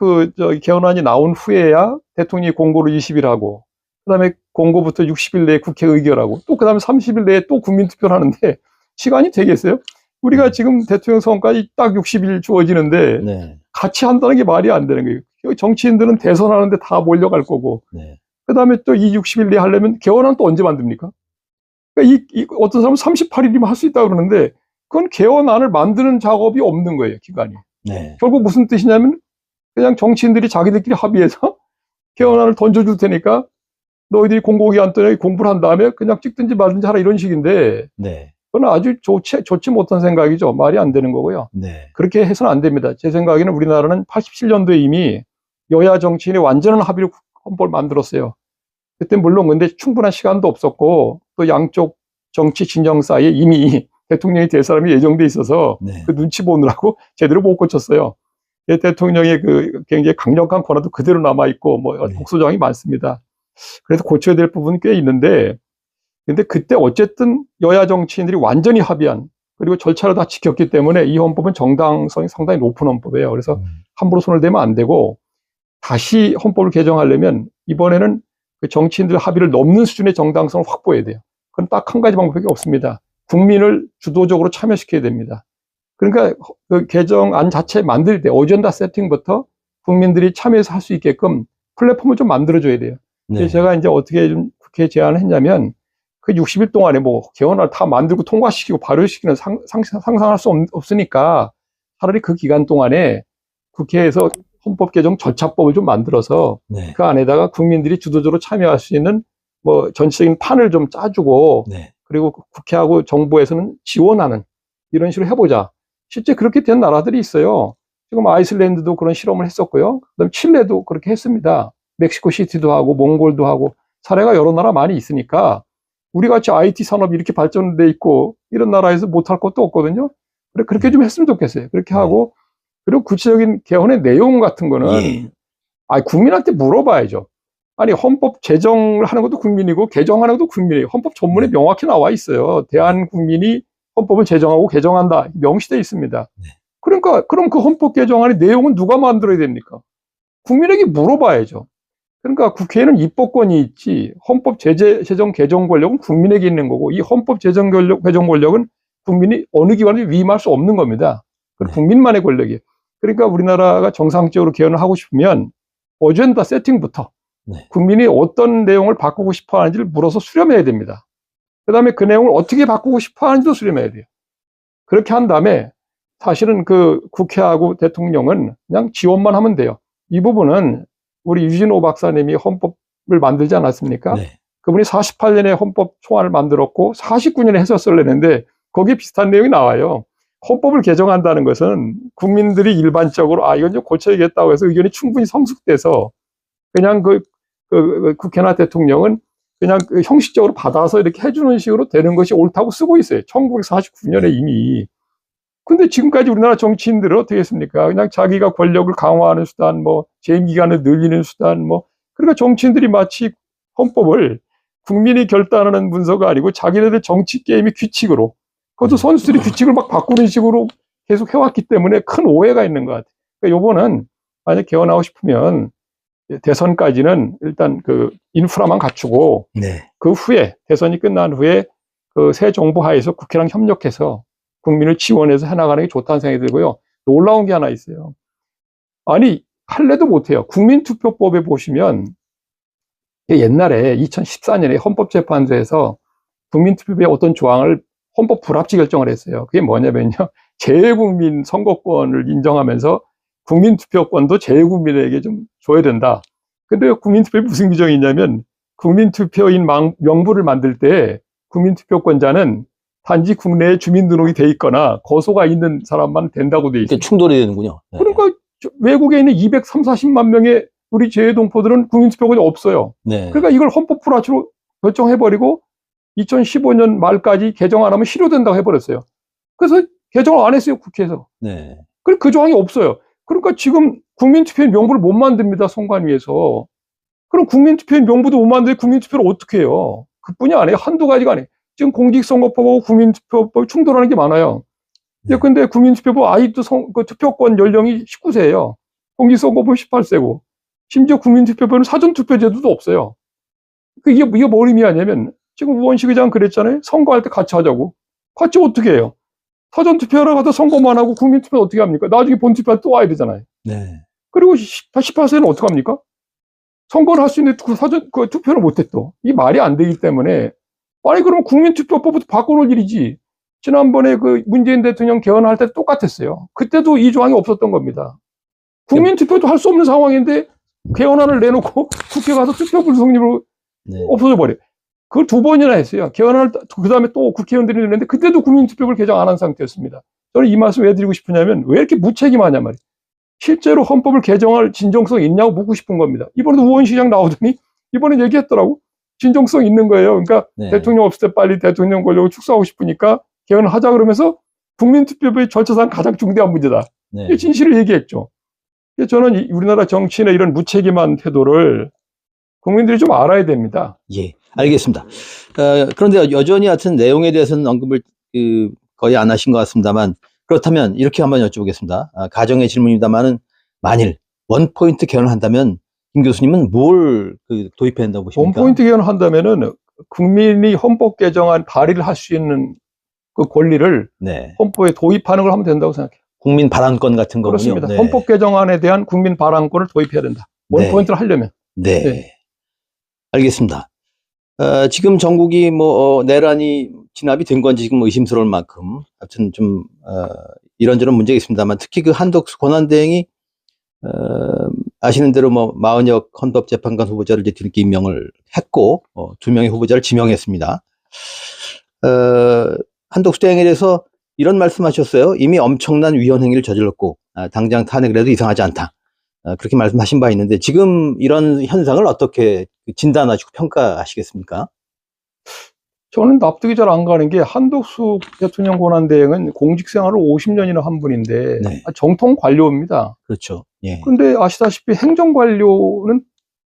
개헌안이 나온 후에야 대통령이 공고를 20일 하고, 그 다음에 공고부터 60일 내에 국회 의결하고, 또 그 다음에 30일 내에 또 국민투표를 하는데 시간이 되겠어요? 우리가 지금 대통령 선거까지 딱 60일 주어지는데 네. 같이 한다는 게 말이 안 되는 거예요. 정치인들은 대선하는데 다 몰려갈 거고, 네. 그 다음에 또 이 60일 내에 하려면 개헌안 또 언제 만듭니까? 그러니까 어떤 사람은 38일이면 할 수 있다고 그러는데 그건 개헌안을 만드는 작업이 없는 거예요, 기간이. 네. 결국 무슨 뜻이냐면 그냥 정치인들이 자기들끼리 합의해서 개헌안을 던져줄 테니까 너희들이 공고기한 동안에 공부를 한 다음에 그냥 찍든지 말든지 하라 이런 식인데 네. 그건 아주 좋지 못한 생각이죠. 말이 안 되는 거고요. 네. 그렇게 해서는 안 됩니다. 제 생각에는 우리나라는 87년도에 이미 여야 정치인의 완전한 합의로 헌법을 만들었어요. 그때 물론 근데 충분한 시간도 없었고 또 양쪽 정치 진영 사이에 이미 대통령이 될 사람이 예정돼 있어서 네. 그 눈치 보느라고 제대로 못 고쳤어요. 대통령의 그 굉장히 강력한 권한도 그대로 남아있고 뭐 네. 독소조항이 많습니다. 그래서 고쳐야 될 부분이 꽤 있는데 근데 그때 어쨌든 여야 정치인들이 완전히 합의한 그리고 절차를 다 지켰기 때문에 이 헌법은 정당성이 상당히 높은 헌법이에요. 그래서 함부로 손을 대면 안 되고 다시 헌법을 개정하려면 이번에는 그 정치인들 합의를 넘는 수준의 정당성을 확보해야 돼요. 그건 딱 한 가지 방법밖에 없습니다. 국민을 주도적으로 참여시켜야 됩니다. 그러니까 그 개정안 자체 만들 때 어젠다 세팅부터 국민들이 참여해서 할 수 있게끔 플랫폼을 좀 만들어줘야 돼요. 네. 제가 이제 어떻게 좀 국회에 제안을 했냐면 그 60일 동안에 뭐 개헌을 다 만들고 통과시키고 발효시키는 상상할 수 없으니까 차라리 그 기간 동안에 국회에서 헌법 개정 절차법을 좀 만들어서 네. 그 안에다가 국민들이 주도적으로 참여할 수 있는 뭐 전체적인 판을 좀 짜주고 네. 그리고 국회하고 정부에서는 지원하는 이런 식으로 해보자. 실제 그렇게 된 나라들이 있어요. 지금 아이슬란드도 그런 실험을 했었고요. 그다음 칠레도 그렇게 했습니다. 멕시코 시티도 하고 몽골도 하고 사례가 여러 나라 많이 있으니까 우리 같이 IT 산업이 이렇게 발전돼 있고 이런 나라에서 못할 것도 없거든요. 그렇게 좀 했으면 좋겠어요. 그렇게 하고 그리고 구체적인 개헌의 내용 같은 거는 예. 국민한테 물어봐야죠. 아니 헌법 제정을 하는 것도 국민이고 개정하는 것도 국민이에요. 헌법 전문에 명확히 나와 있어요. 대한 국민이 헌법을 제정하고 개정한다. 명시되어 있습니다. 네. 그러니까 그럼 그 헌법 개정안의 내용은 누가 만들어야 됩니까? 국민에게 물어봐야죠. 그러니까 국회에는 입법권이 있지 헌법 제정 개정 권력은 국민에게 있는 거고 이 헌법 제정 개정 권력은 국민이 어느 기관에 위임할 수 없는 겁니다. 네. 국민만의 권력이에요. 그러니까 우리나라가 정상적으로 개헌을 하고 싶으면 어젠다 세팅부터 네. 국민이 어떤 내용을 바꾸고 싶어 하는지를 물어서 수렴해야 됩니다. 그 다음에 그 내용을 어떻게 바꾸고 싶어 하는지도 수렴해야 돼요. 그렇게 한 다음에 사실은 그 국회하고 대통령은 그냥 지원만 하면 돼요. 이 부분은 우리 유진호 박사님이 헌법을 만들지 않았습니까? 네. 그분이 48년에 헌법 초안을 만들었고 49년에 해설서를 내는데 거기에 비슷한 내용이 나와요. 헌법을 개정한다는 것은 국민들이 일반적으로 이건 좀 고쳐야겠다고 해서 의견이 충분히 성숙돼서 그냥 국회나 대통령은 그냥 형식적으로 받아서 이렇게 해주는 식으로 되는 것이 옳다고 쓰고 있어요. 1949년에 이미. 근데 지금까지 우리나라 정치인들은 어떻게 했습니까? 그냥 자기가 권력을 강화하는 수단, 뭐, 재임 기간을 늘리는 수단, 뭐. 그러니까 정치인들이 마치 헌법을 국민이 결단하는 문서가 아니고 자기네들 정치 게임의 규칙으로, 그것도 선수들이 규칙을 막 바꾸는 식으로 계속 해왔기 때문에 큰 오해가 있는 것 같아요. 그러니까 요거는 만약 개헌하고 싶으면 대선까지는 일단 그 인프라만 갖추고 네. 그 후에 대선이 끝난 후에 그 새 정부 하에서 국회랑 협력해서 국민을 지원해서 해나가는 게 좋다는 생각이 들고요. 놀라운 게 하나 있어요. 아니 할래도 못해요. 국민투표법에 보시면 옛날에 2014년에 헌법재판소에서 국민투표법의 어떤 조항을 헌법 불합치 결정을 했어요. 그게 뭐냐면요. 재외국민 선거권을 인정하면서 국민투표권도 재외국민에게 좀 줘야 된다. 근데 국민투표에 무슨 규정이 있냐면 국민투표인 명부를 만들 때 국민투표권자는 단지 국내에 주민등록이 돼 있거나 거소가 있는 사람만 된다고 돼 있어요. 충돌이 되는군요. 네. 그러니까 외국에 있는 240만 명의 우리 재외동포들은 국민투표권이 없어요. 네. 그러니까 이걸 헌법 불합치로 결정해버리고 2015년 말까지 개정 안 하면 실효된다고 해버렸어요. 그래서 개정을 안 했어요, 국회에서. 네. 그 조항이 없어요. 그러니까 지금 국민투표인 명부를 못 만듭니다, 선관위에서. 그럼 국민투표인 명부도 못 만드는데 국민투표를 어떻게 해요? 그뿐이 아니에요. 한두 가지가 아니에요. 지금 공직선거법하고 국민투표법이 충돌하는 게 많아요. 네. 근데 국민투표법 아직도 그 투표권 연령이 19세예요. 공직선거법 18세고. 심지어 국민투표법은 사전투표제도도 없어요. 이게 뭘 의미하냐면 지금 우원식 의장 그랬잖아요. 선거할 때 같이 하자고. 같이 어떻게 해요? 사전투표하러 가서 선거만 하고 국민투표는 어떻게 합니까? 나중에 본투표할 때 또 와야 되잖아요. 네. 그리고 18세는 어떻게 합니까? 선거를 할 수 있는데 그 투표를 못해 또. 이 말이 안 되기 때문에 아니 그러면 국민투표법부터 바꿔놓을 일이지. 지난번에 그 문재인 대통령 개헌할 때 똑같았어요. 그때도 이 조항이 없었던 겁니다. 국민투표도 할 수 없는 상황인데 개헌안을 내놓고 국회 가서 투표 불성립으로 네. 없어져 버려요. 그걸 2번이나 했어요. 개헌안을 그 다음에 또 국회의원들이 냈는데 그때도 국민투표를 개정 안 한 상태였습니다. 저는 이 말씀 왜 드리고 싶으냐면 왜 이렇게 무책임하냐 말이에요. 실제로 헌법을 개정할 진정성이 있냐고 묻고 싶은 겁니다. 이번에도 우원시장 나오더니 이번에 얘기했더라고. 진정성 있는 거예요. 그러니까 네. 대통령 없을 때 빨리 대통령 권력을 축소하고 싶으니까 개헌을 하자 그러면서 국민투표의 절차상 가장 중대한 문제다. 네. 이 진실을 얘기했죠. 저는 우리나라 정치인의 이런 무책임한 태도를 국민들이 좀 알아야 됩니다. 예, 알겠습니다. 그런데 여전히 하여튼 내용에 대해서는 언급을 거의 안 하신 것 같습니다만, 그렇다면 이렇게 한번 여쭤보겠습니다. 가정의 질문입니다만은, 만일 원포인트 개헌을 한다면 김 교수님은 뭘 도입해야 된다고 보십니까? 원포인트 개헌을 한다면은 국민이 헌법 개정안 발의를 할 수 있는 그 권리를 네. 헌법에 도입하는 걸 하면 된다고 생각해요. 국민 발언권 같은 거군요. 그렇습니다. 네. 헌법 개정안에 대한 국민 발언권을 도입해야 된다. 원포인트를 하려면. 네. 네. 알겠습니다. 지금 전국이 내란이 진압이 된 건지 지금 의심스러울 만큼, 하여튼 좀, 이런저런 문제가 있습니다만, 특히 그 한덕수 권한대행이, 아시는 대로 마은혁 헌법재판관 후보자를 이제 뒤늦게 임명을 했고, 2명의 후보자를 지명했습니다. 한덕수 대행에 대해서 이런 말씀하셨어요. 이미 엄청난 위헌 행위를 저질렀고, 당장 탄핵을 해도 이상하지 않다. 그렇게 말씀하신 바 있는데, 지금 이런 현상을 어떻게 진단하시고 평가하시겠습니까? 저는 납득이 잘 안 가는 게 한덕수 대통령 권한대행은 공직생활을 50년이나 한 분인데 네. 정통 관료입니다. 그렇죠. 예. 근데 아시다시피 행정관료는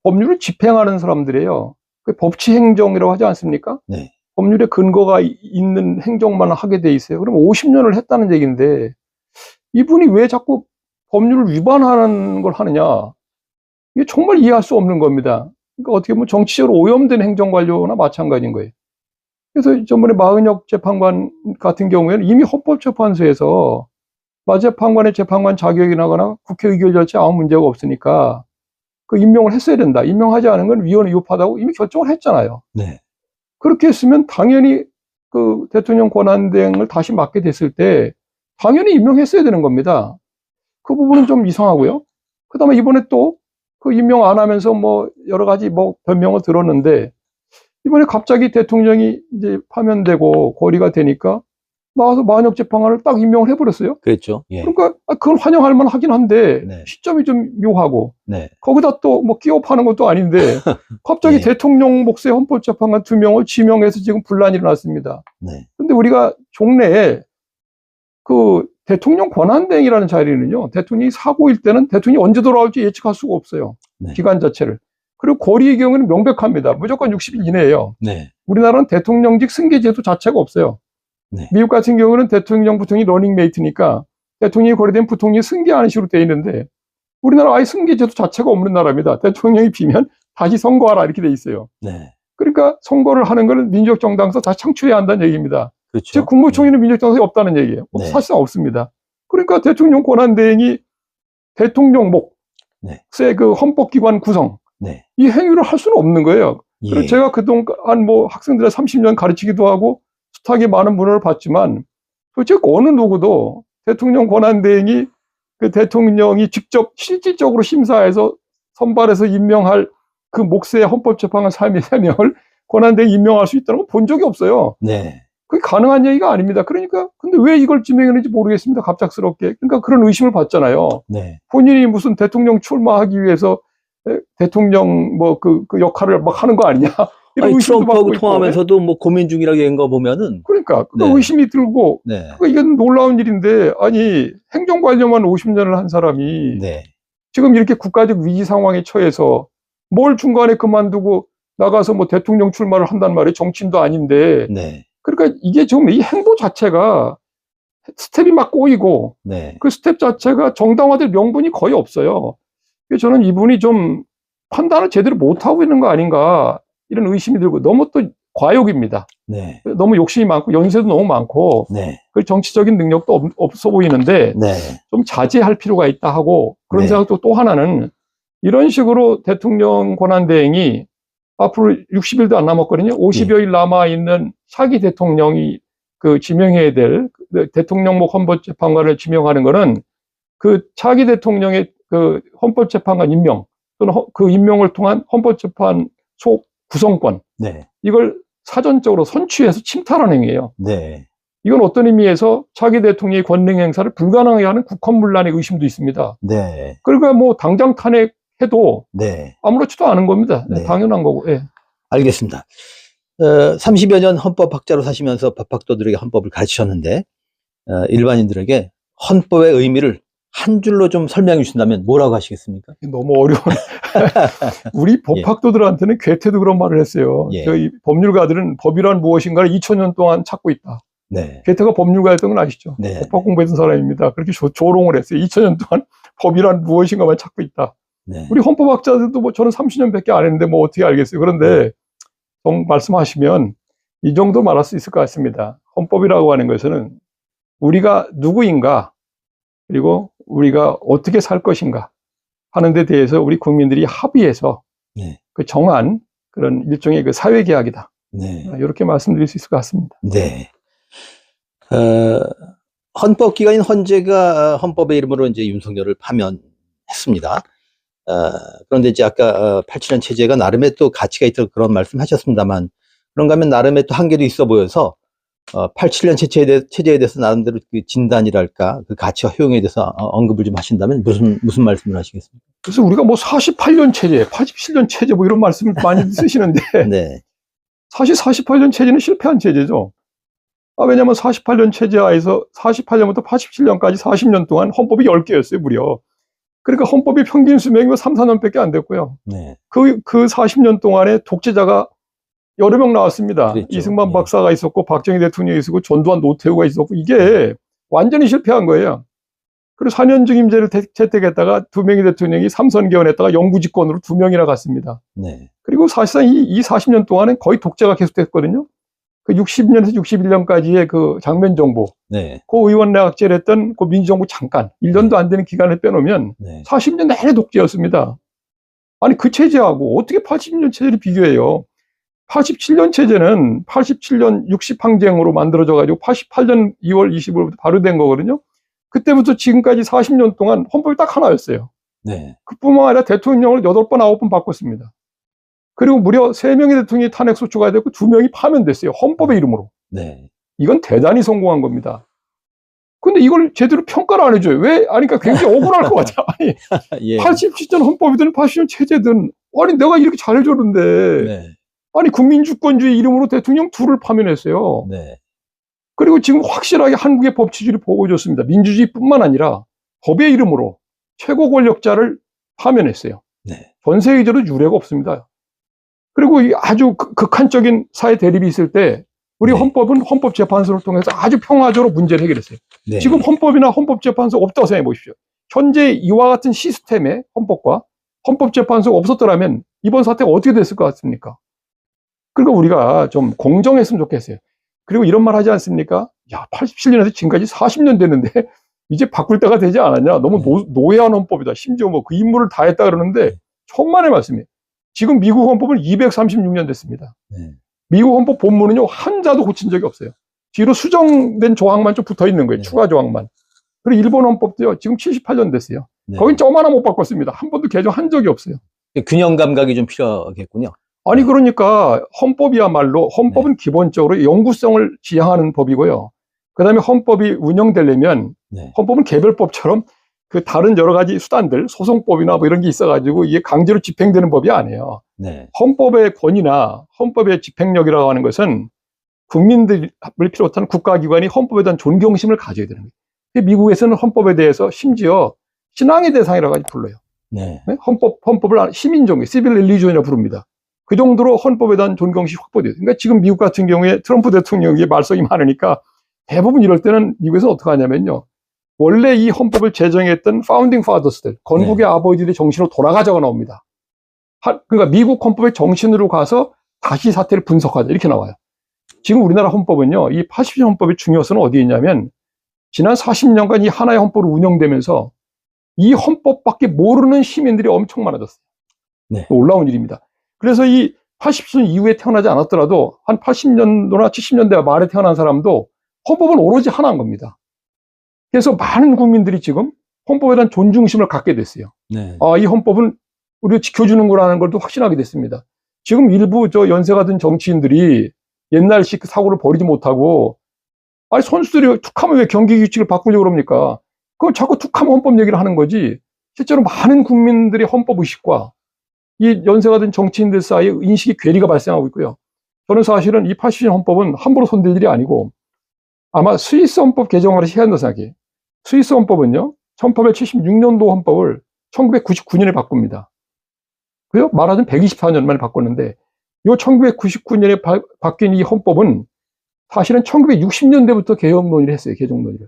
법률을 집행하는 사람들이에요. 그 법치행정이라고 하지 않습니까? 네. 법률에 근거가 있는 행정만 하게 돼 있어요. 그럼 50년을 했다는 얘기인데 이분이 왜 자꾸 법률을 위반하는 걸 하느냐? 이게 정말 이해할 수 없는 겁니다. 그러니까 어떻게 보면 정치적으로 오염된 행정관료나 마찬가지인 거예요. 그래서 전번에 마은혁 재판관 같은 경우에는 이미 헌법재판소에서 마 재판관의 재판관 자격이 나거나 국회 의결 절차에 아무 문제가 없으니까 그 임명을 했어야 된다. 임명하지 않은 건 위헌 위법하다고 이미 결정을 했잖아요. 네. 그렇게 했으면 당연히 그 대통령 권한대행을 다시 맡게 됐을 때 당연히 임명했어야 되는 겁니다. 그 부분은 좀 이상하고요. 그 다음에 이번에 또 그 임명 안 하면서 여러 가지 변명을 들었는데 이번에 갑자기 대통령이 이제 파면되고 고리가 되니까 나와서 마은혁 재판관을 딱 임명을 해버렸어요. 그랬죠. 예. 그러니까 그건 환영할 만 하긴 한데 네. 시점이 좀 묘하고 네. 거기다 또 끼워 파는 것도 아닌데 갑자기 네. 대통령 몫의 헌법재판관 2명을 지명해서 지금 분란이 일어났습니다. 네. 근데 우리가 종래에 그 대통령 권한대행이라는 자리는요, 대통령이 사고일 때는 대통령이 언제 돌아올지 예측할 수가 없어요. 네. 기간 자체를. 그리고 고리의 경우는 명백합니다. 무조건 60일 이내예요. 네. 우리나라는 대통령직 승계제도 자체가 없어요. 네. 미국 같은 경우는 대통령, 부통령이 러닝메이트니까 대통령이 거래된 부통령이 승계하는 식으로 돼 있는데 우리나라 아예 승계제도 자체가 없는 나라입니다. 대통령이 비면 다시 선거하라 이렇게 돼 있어요. 네. 그러니까 선거를 하는 걸 민족정당에서 다시 창출해야 한다는 얘기입니다. 그렇죠. 즉 국무총리는 민족정당이 없다는 얘기예요. 네. 사실상 없습니다. 그러니까 대통령 권한대행이 대통령 몫의 네. 그 헌법기관 구성 네. 이 행위를 할 수는 없는 거예요. 예. 그리고 제가 그동안 학생들의 30년 가르치기도 하고 숱하게 많은 문헌을 봤지만 도대체 어느 누구도 대통령 권한대행이 그 대통령이 직접 실질적으로 심사해서 선발해서 임명할 그 몫의 헌법재판관 3명을 권한대행이 임명할 수 있다는 걸 본 적이 없어요. 네. 그게 가능한 얘기가 아닙니다. 그러니까 근데 왜 이걸 지명했는지 모르겠습니다. 갑작스럽게. 그러니까 그런 의심을 받잖아요. 네. 본인이 무슨 대통령 출마하기 위해서 대통령 그 역할을 막 하는 거 아니냐? 이런 아니, 의심도 받고 트럼프하고 있고. 통하면서도 고민 중이라고 얘기한 거 보면은. 그러니까 네. 의심이 들고. 네. 그러니까 이건 놀라운 일인데 아니 행정관료만 50년을 한 사람이 네. 지금 이렇게 국가적 위기 상황에 처해서 뭘 중간에 그만두고 나가서 대통령 출마를 한단 말이에요. 정치인도 아닌데. 네. 그러니까 이게 좀 이 행보 자체가 스텝이 막 꼬이고 네. 그 스텝 자체가 정당화될 명분이 거의 없어요. 그래서 저는 이분이 좀 판단을 제대로 못하고 있는 거 아닌가 이런 의심이 들고 너무 또 과욕입니다. 네. 너무 욕심이 많고 연세도 너무 많고 네. 그 정치적인 능력도 없어 보이는데 네. 좀 자제할 필요가 있다 하고 그런 네. 생각도 또 하나는 이런 식으로 대통령 권한대행이 앞으로 60일도 안 남았거든요. 50여일 남아있는 차기 대통령이 그 지명해야 될 대통령목 헌법재판관을 지명하는 거는 그 차기 대통령의 그 헌법재판관 임명 또는 그 임명을 통한 헌법재판소 구성권 네. 이걸 사전적으로 선취해서 침탈하는 행위예요. 네. 이건 어떤 의미에서 차기 대통령의 권능 행사를 불가능하게 하는 국헌문란의 의심도 있습니다. 네. 그러니까 당장 탄핵해도 네. 아무렇지도 않은 겁니다. 네. 당연한 거고. 예. 알겠습니다. 30여 년 헌법학자로 사시면서 법학도들에게 헌법을 가르치셨는데, 일반인들에게 헌법의 의미를 한 줄로 좀 설명해 주신다면 뭐라고 하시겠습니까? 너무 어려운. 우리 법학도들한테는 괴테도 그런 말을 했어요. 예. 저희 법률가들은 법이란 무엇인가를 2000년 동안 찾고 있다. 네. 괴테가 법률가였던 건 아시죠? 네. 법학 공부했던 사람입니다. 그렇게 조롱을 했어요. 2000년 동안 법이란 무엇인가만 찾고 있다. 네. 우리 헌법학자들도 뭐 저는 30년밖에 안 했는데 뭐 어떻게 알겠어요. 그런데 말씀하시면 이 정도 말할 수 있을 것 같습니다. 헌법이라고 하는 것은 우리가 누구인가, 그리고 우리가 어떻게 살 것인가 하는 데 대해서 우리 국민들이 합의해서 네. 그 정한 그런 일종의 그 사회계약이다. 네. 이렇게 말씀드릴 수 있을 것 같습니다. 네. 헌법기관인 헌재가 헌법의 이름으로 이제 윤석열을 파면했습니다. 그런데 이제 아까 87년 체제가 나름의 또 가치가 있다고 그런 말씀 하셨습니다만, 그런가 하면 나름의 또 한계도 있어 보여서 87년 체제에 대해서 나름대로 그 진단이랄까, 그 가치와 효용에 대해서 언급을 좀 하신다면 무슨 말씀을 하시겠습니까? 그래서 우리가 뭐 48년 체제, 87년 체제 뭐 이런 말씀을 많이 쓰시는데 네. 사실 48년 체제는 실패한 체제죠. 왜냐하면 48년 체제 하에서 48년부터 87년까지 40년 동안 헌법이 10개였어요, 무려. 그러니까 헌법의 평균 수명이 3, 4년밖에 안 됐고요. 네. 그 40년 동안에 독재자가 여러 명 나왔습니다. 그랬죠. 이승만 예. 박사가 있었고, 박정희 대통령이 있었고, 전두환 노태우가 있었고, 이게 완전히 실패한 거예요. 그리고 4년중임제를 채택했다가 2명의 대통령이 3선 개헌했다가 영구집권으로 2명이나 갔습니다. 네. 그리고 사실상 이 40년 동안은 거의 독재가 계속됐거든요. 그 60년에서 61년까지의 그 장면정부, 네. 고 의원내각제를 했던 그 민주정부 잠깐, 1년도 안 되는 기간을 빼놓으면 네. 40년 내내 독재였습니다. 아니, 그 체제하고 어떻게 80년 체제를 비교해요? 87년 체제는 87년 60항쟁으로 만들어져가지고 88년 2월 25일부터 발효된 거거든요. 그때부터 지금까지 40년 동안 헌법이 딱 하나였어요. 네. 그뿐만 아니라 대통령을 8번, 9번 바꿨습니다. 그리고 무려 3명의 대통령이 탄핵소추가 됐고 2명이 파면됐어요. 헌법의 이름으로. 네. 이건 대단히 성공한 겁니다. 근데 이걸 제대로 평가를 안 해줘요. 왜? 아니, 그러니까 굉장히 억울할 것 같아. 아니, 예. 87년 헌법이든 80년 체제든, 아니, 내가 이렇게 잘해줬는데, 네. 아니, 국민주권주의 이름으로 대통령 둘을 파면했어요. 네. 그리고 지금 확실하게 한국의 법치주의를 보여줬습니다. 민주주의뿐만 아니라 법의 이름으로 최고 권력자를 파면했어요. 네. 전 세계적으로 유례가 없습니다. 그리고 이 아주 극한적인 사회 대립이 있을 때 우리 네. 헌법은 헌법재판소를 통해서 아주 평화적으로 문제를 해결했어요. 네. 지금 헌법이나 헌법재판소 없다고 생각해 보십시오. 현재 이와 같은 시스템의 헌법과 헌법재판소가 없었더라면 이번 사태가 어떻게 됐을 것 같습니까? 그러니까 우리가 좀 공정했으면 좋겠어요. 그리고 이런 말 하지 않습니까? 야, 87년에서 지금까지 40년 됐는데 이제 바꿀 때가 되지 않았냐? 너무 노예한 헌법이다. 심지어 뭐 그 임무를 다 했다 그러는데 천만의 말씀이에요. 지금 미국 헌법은 236년 됐습니다. 네. 미국 헌법 본문은요, 한자도 고친 적이 없어요. 뒤로 수정된 조항만 좀 붙어 있는 거예요. 네. 추가 조항만. 그리고 일본 헌법도요, 지금 78년 됐어요. 네. 거긴 점 하나 못 바꿨습니다. 한 번도 개정한 적이 없어요. 균형 감각이 좀 필요하겠군요. 아니, 그러니까 헌법이야말로, 헌법은 기본적으로 영구성을 지향하는 법이고요. 그 다음에 헌법이 운영되려면, 네. 헌법은 개별법처럼 그 다른 여러 가지 수단들, 소송법이나 뭐 이런 게 있어가지고 이게 강제로 집행되는 법이 아니에요. 네. 헌법의 권위나 헌법의 집행력이라고 하는 것은 국민들을 비롯한 국가기관이 헌법에 대한 존경심을 가져야 되는 거예요. 미국에서는 헌법에 대해서 심지어 신앙의 대상이라고 불러요. 네. 헌법을 시민종교, 시빌 릴리전이라고 부릅니다. 그 정도로 헌법에 대한 존경심이 확보돼요. 그러니까 지금 미국 같은 경우에 트럼프 대통령이 말썽이 많으니까 대부분 이럴 때는 미국에서 어떻게 하냐면요. 원래 이 헌법을 제정했던 파운딩 파더스들, 건국의 아버지들의 정신으로 돌아가자고 나옵니다. 그러니까 미국 헌법의 정신으로 가서 다시 사태를 분석하자 이렇게 나와요. 지금 우리나라 헌법은요, 이 80년 헌법의 중요성은 어디에 있냐면 지난 40년간 이 하나의 헌법으로 운영되면서 이 헌법밖에 모르는 시민들이 엄청 많아졌어요. 네. 놀라운 일입니다. 그래서 이 80년 이후에 태어나지 않았더라도 한 80년도나 70년대 말에 태어난 사람도 헌법은 오로지 하나인 겁니다. 그래서 많은 국민들이 지금 헌법에 대한 존중심을 갖게 됐어요. 네. 이 헌법은 우리가 지켜주는 거라는 걸 또 확신하게 됐습니다. 지금 일부 연세가 든 정치인들이 옛날식 사고를 버리지 못하고, 아니, 선수들이 툭하면 왜 경기 규칙을 바꾸려고 그럽니까? 그거 자꾸 툭하면 헌법 얘기를 하는 거지. 실제로 많은 국민들의 헌법 의식과 이 연세가 든 정치인들 사이에 인식의 괴리가 발생하고 있고요. 저는 사실은 이 80년 헌법은 함부로 손댈 일이 아니고 아마 스위스 헌법 개정을 해야 한다고 생각해요. 스위스 헌법은요, 1876년도 헌법을 1999년에 바꿉니다. 그요? 말하자면 124년 만에 바꿨는데, 이 1999년에 바뀐 이 헌법은 사실은 1960년대부터 개혁 논의를 했어요, 개정 논의를.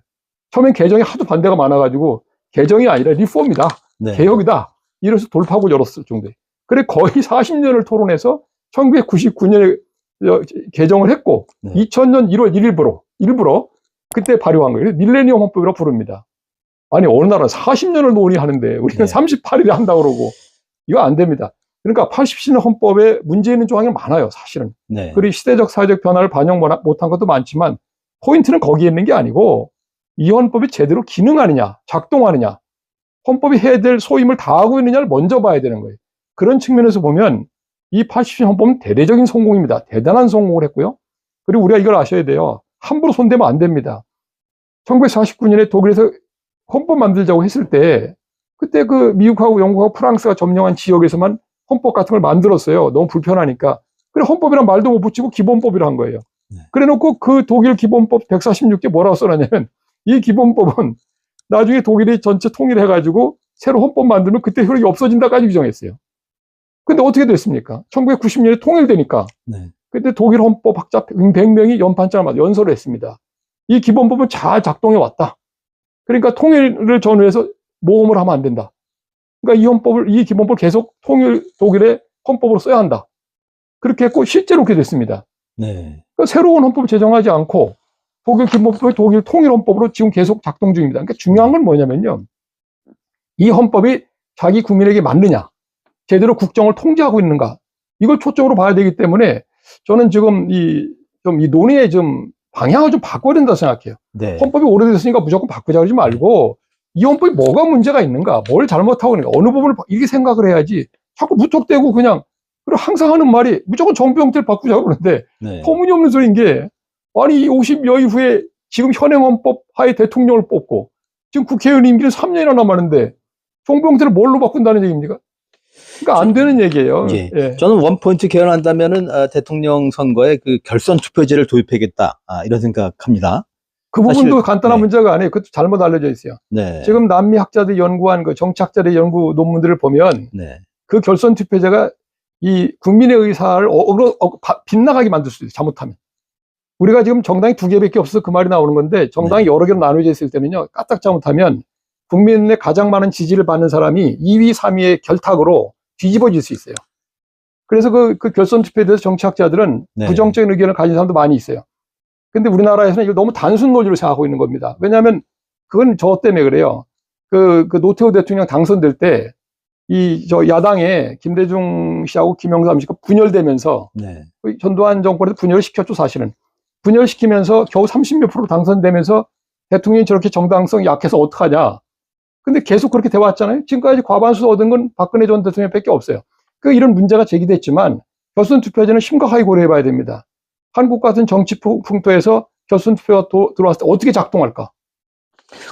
처음엔 개정에 하도 반대가 많아가지고, 개정이 아니라 리폼이다, 네. 개혁이다, 이래서 돌파구 열었을 정도예요. 그래, 거의 40년을 토론해서 1999년에 개정을 했고, 네. 2000년 1월 1일부로, 일부러 그때 발효한 거예요. 밀레니엄 헌법이라고 부릅니다. 아니, 어느 나라는 40년을 논의하는데, 우리는 네. 38일에 한다고 그러고, 이거 안 됩니다. 그러니까 80년 헌법에 문제 있는 조항이 많아요, 사실은. 네. 그리고 시대적 사회적 변화를 반영 못한 것도 많지만 포인트는 거기에 있는 게 아니고 이 헌법이 제대로 기능하느냐, 작동하느냐, 헌법이 해야 될 소임을 다하고 있느냐를 먼저 봐야 되는 거예요. 그런 측면에서 보면 이 80년 헌법은 대대적인 성공입니다. 대단한 성공을 했고요. 그리고 우리가 이걸 아셔야 돼요. 함부로 손대면 안 됩니다. 1949년에 독일에서 헌법 만들자고 했을 때 그때 그 미국하고 영국하고 프랑스가 점령한 지역에서만 헌법 같은 걸 만들었어요. 너무 불편하니까. 그래, 헌법이란 말도 못 붙이고 기본법이라 한 거예요. 네. 그래 놓고 그 독일 기본법 146개 뭐라고 써놨냐면 이 기본법은 나중에 독일이 전체 통일해가지고 새로 헌법 만들면 그때 효력이 없어진다까지 규정했어요. 근데 어떻게 됐습니까? 1990년에 통일되니까 네. 그때 독일 헌법 학자 100명이 연판장을 연설을 했습니다. 이 기본법은 잘 작동해 왔다. 그러니까 통일을 전후해서 모험을 하면 안 된다. 그러니까 이 기본법을 계속 독일의 헌법으로 써야 한다. 그렇게 했고, 실제로 그렇게 됐습니다. 네. 그러니까 새로운 헌법을 제정하지 않고, 독일 기본법이 독일 통일 헌법으로 지금 계속 작동 중입니다. 그러니까 중요한 건 뭐냐면요. 이 헌법이 자기 국민에게 맞느냐, 제대로 국정을 통제하고 있는가, 이걸 초점으로 봐야 되기 때문에, 저는 지금 이 논의의 방향을 좀 바꿔야 된다고 생각해요. 네. 헌법이 오래됐으니까 무조건 바꾸자 그러지 말고, 이 헌법이 뭐가 문제가 있는가, 뭘 잘못하고 있는가, 어느 부분을 이렇게 생각을 해야지, 자꾸 무턱대고 그리고 항상 하는 말이 무조건 정부 형태를 바꾸자고 그러는데, 네. 터무니없는 소리인 게, 아니, 50여 이후에 지금 현행 헌법 하에 대통령을 뽑고, 지금 국회의원 임기는 3년이나 남았는데, 정부 형태를 뭘로 바꾼다는 얘기입니까? 그러니까 안 되는 얘기예요. 예. 예. 저는 원포인트 개헌한다면은 대통령 선거에 그 결선 투표제를 도입하겠다, 이런 생각합니다. 그 부분도 사실, 간단한 네. 문제가 아니에요. 그것도 잘못 알려져 있어요. 네. 지금 남미 학자들이 연구한 그 정치학자들의 연구 논문들을 보면 네. 그 결선 투표제가 이 국민의 의사를 빗나가게 만들 수도 있어요. 잘못하면. 우리가 지금 정당이 2개밖에 없어서 그 말이 나오는 건데 정당이 네. 여러 개로 나눠져 있을 때는요. 까딱 잘못하면 국민의 가장 많은 지지를 받는 사람이 2위, 3위의 결탁으로 뒤집어질 수 있어요. 그래서 그 결선 투표에 대해서 정치학자들은 네. 부정적인 의견을 가진 사람도 많이 있어요. 근데 우리나라에서는 이걸 너무 단순 논리로 생각하고 있는 겁니다. 왜냐하면 그건 저 때문에 그래요. 그 노태우 대통령 당선될 때 야당에 김대중 씨하고 김영삼 씨가 분열되면서 네. 전두환 정권에서 분열을 시켰죠, 사실은. 분열시키면서 겨우 30몇 프로 당선되면서 대통령이 저렇게 정당성이 약해서 어떡하냐. 근데 계속 그렇게 돼 왔잖아요. 지금까지 과반수 얻은 건 박근혜 전 대통령밖에 없어요. 이런 문제가 제기됐지만 결선 투표제는 심각하게 고려해 봐야 됩니다. 한국 같은 정치 풍토에서 결선 투표가 들어왔을 때 어떻게 작동할까?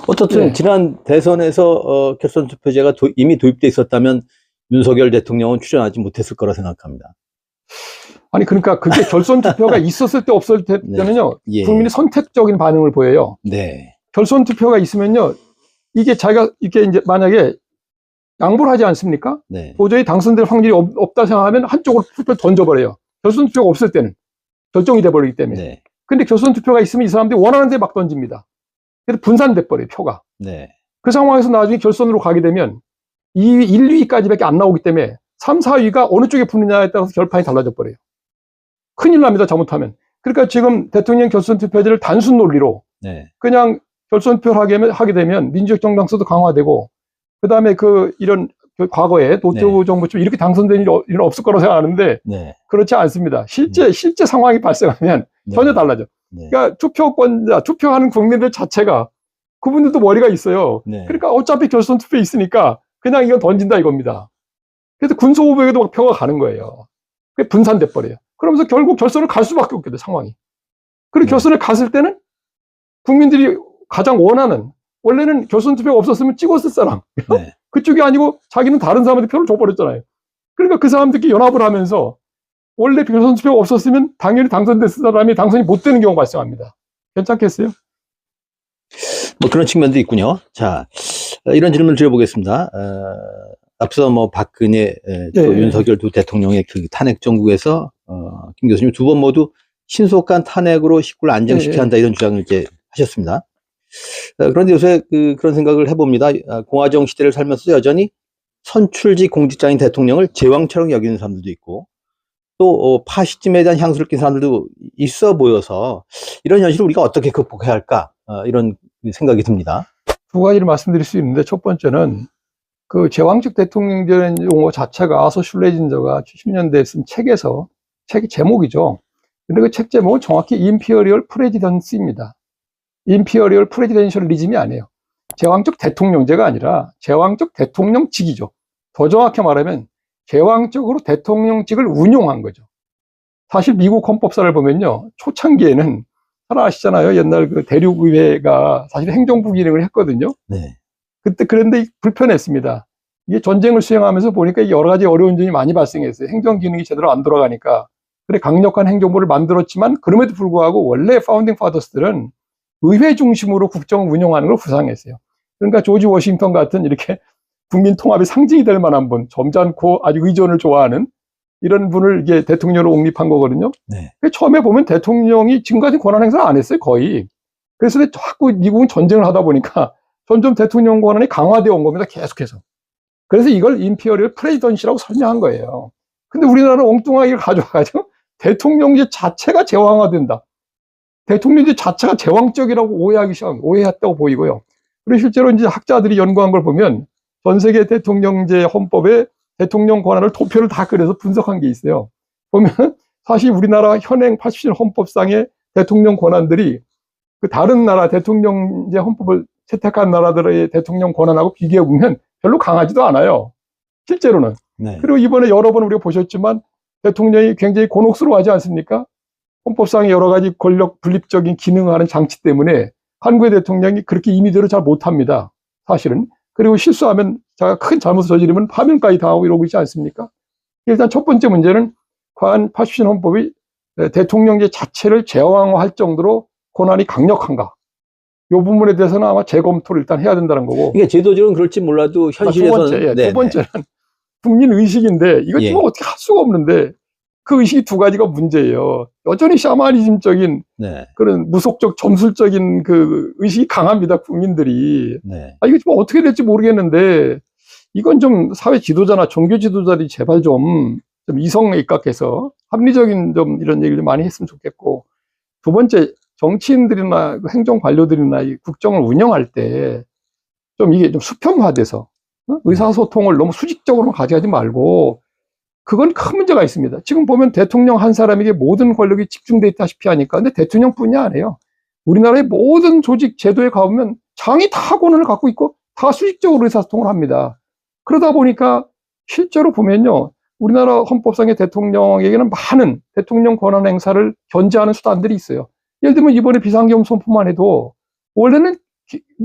어떻든 예. 지난 대선에서 결선 투표제가 이미 도입돼 있었다면 윤석열 대통령은 출연하지 못했을 거라 생각합니다. 아니, 그러니까 그게 결선 투표가 있었을 때 없을 때는요, 예. 국민이 선택적인 반응을 보여요. 네. 결선 투표가 있으면요, 이게 자기가 이렇게 이제 만약에 양보를 하지 않습니까? 네. 도저히 당선될 확률이 없다 생각하면 한쪽으로 투표를 던져버려요. 결선 투표가 없을 때는. 결정이 돼버리기 때문에. 네. 근데 결선 투표가 있으면 이 사람들이 원하는 데 막 던집니다. 그래서 분산돼 버려요, 표가. 네. 그 상황에서 나중에 결선으로 가게 되면 2위, 1, 2위까지밖에 안 나오기 때문에 3, 4위가 어느 쪽에 붙느냐에 따라서 결판이 달라져 버려요. 큰일 납니다, 잘못하면. 그러니까 지금 대통령 결선 투표제를 단순 논리로 네. 그냥 결선 투표를 하게 되면 민주적 정당성도 강화되고, 그 다음에 이런 과거에 노태우 네. 정부처럼 이렇게 당선된 일은 없을 거라고 생각하는데, 네. 그렇지 않습니다. 실제 상황이 발생하면 네. 전혀 달라져. 네. 그러니까 투표권자, 투표하는 국민들 자체가 그분들도 머리가 있어요. 네. 그러니까 어차피 결선 투표에 있으니까 그냥 이건 던진다 이겁니다. 그래서 군소 후보에도 막 표가 가는 거예요. 그게 분산돼 버려요. 그러면서 결국 결선을 갈 수밖에 없게 돼, 상황이. 그리고 네. 결선을 갔을 때는 국민들이 가장 원하는, 원래는 결선 투표가 없었으면 찍었을 사람, 네. 그쪽이 아니고 자기는 다른 사람한테 표를 줘버렸잖아요. 그러니까 그 사람들끼리 연합을 하면서 원래 별선 투표가 없었으면 당연히 당선됐을 사람이 당선이 못 되는 경우가 발생합니다. 괜찮겠어요? 뭐 그런 측면도 있군요. 자, 이런 질문을 드려보겠습니다. 앞서 뭐 박근혜, 또 예. 윤석열 두 대통령의 그 탄핵 정국에서 김 교수님 두 번 모두 신속한 탄핵으로 식구를 안정시켜야 한다 이런 주장을 이제 하셨습니다. 그런데 요새 그런 생각을 해봅니다. 공화정 시대를 살면서 여전히 선출직 공직자인 대통령을 제왕처럼 여기는 사람들도 있고 또 파시즘에 대한 향수를 낀 사람들도 있어 보여서 이런 현실을 우리가 어떻게 극복해야 할까 이런 생각이 듭니다. 두 가지를 말씀드릴 수 있는데 첫 번째는 그 제왕적 대통령제라는 용어 자체가 아서 슐레징저가 70년대에 쓴 책에서 책의 제목이죠. 근데 그 책 제목은 정확히 임피어리얼 프레지던시입니다. 임피어리얼 프레지던셜리즘이 아니에요. 제왕적 대통령제가 아니라 제왕적 대통령직이죠. 더 정확히 말하면 제왕적으로 대통령직을 운용한 거죠. 사실 미국 헌법사를 보면요. 초창기에는 잘 아시잖아요. 옛날 그 대륙의회가 사실 행정부 기능을 했거든요. 네. 그때 그런데 불편했습니다. 이게 전쟁을 수행하면서 보니까 여러 가지 어려운 점이 많이 발생했어요. 행정 기능이 제대로 안 돌아가니까. 그래 강력한 행정부를 만들었지만 그럼에도 불구하고 원래 파운딩 파더스들은 의회 중심으로 국정을 운영하는 걸 구상했어요. 그러니까 조지 워싱턴 같은 이렇게 국민 통합의 상징이 될 만한 분, 점잖고 아주 의존을 좋아하는 이런 분을 이게 대통령으로 옹립한 거거든요. 네. 처음에 보면 대통령이 지금까지 권한 행사를 안 했어요, 거의. 그래서 자꾸 미국은 전쟁을 하다 보니까 점점 대통령 권한이 강화되어 온 겁니다, 계속해서. 그래서 이걸 임피어리얼 프레지던시라고 설명한 거예요. 근데 우리나라는 엉뚱하게 가져와가지고 대통령제 자체가 제왕화된다. 대통령제 자체가 제왕적이라고 오해했다고 보이고요. 그리고 실제로 이제 학자들이 연구한 걸 보면 전 세계 대통령제 헌법에 대통령 권한을 도표를 다 그려서 분석한 게 있어요. 보면 사실 우리나라 현행 80년 헌법상의 대통령 권한들이 그 다른 나라 대통령제 헌법을 채택한 나라들의 대통령 권한하고 비교해 보면 별로 강하지도 않아요. 실제로는. 네. 그리고 이번에 여러 번 우리가 보셨지만 대통령이 굉장히 곤혹스러워하지 않습니까? 헌법상의 여러 가지 권력 분립적인 기능을 하는 장치 때문에 한국의 대통령이 그렇게 임의대로 잘 못합니다. 사실은. 그리고 실수하면 자가 큰 잘못을 저지르면 파면까지 당하고 이러고 있지 않습니까? 일단 첫 번째 문제는 과연 80년 헌법이 대통령제 자체를 제왕화할 정도로 권한이 강력한가? 이 부분에 대해서는 아마 재검토를 일단 해야 된다는 거고. 이게 제도적으로는 그럴지 몰라도 현실에서는 두 번째, 네, 두 번째는 국민 의식인데 이거 예. 지금 어떻게 할 수가 없는데 그 의식이 두 가지가 문제예요. 여전히 샤머니즘적인 네. 그런 무속적 점술적인 그 의식이 강합니다, 국민들이. 네. 이거 좀 어떻게 될지 모르겠는데 이건 좀 사회 지도자나 종교 지도자들이 제발 좀 이성에 입각해서 합리적인 좀 이런 얘기를 많이 했으면 좋겠고, 두 번째 정치인들이나 행정 관료들이나 이 국정을 운영할 때 좀 이게 좀 수평화돼서 의사소통을 너무 수직적으로만 가져가지 말고, 그건 큰 문제가 있습니다. 지금 보면 대통령 한 사람에게 모든 권력이 집중돼 있다시피 하니까. 근데 대통령뿐이 아니에요. 우리나라의 모든 조직 제도에 가보면 장이 다 권한을 갖고 있고 다 수직적으로 의사소통을 합니다. 그러다 보니까 실제로 보면요, 우리나라 헌법상의 대통령에게는 많은 대통령 권한 행사를 견제하는 수단들이 있어요. 예를 들면 이번에 비상계엄 선포만 해도 원래는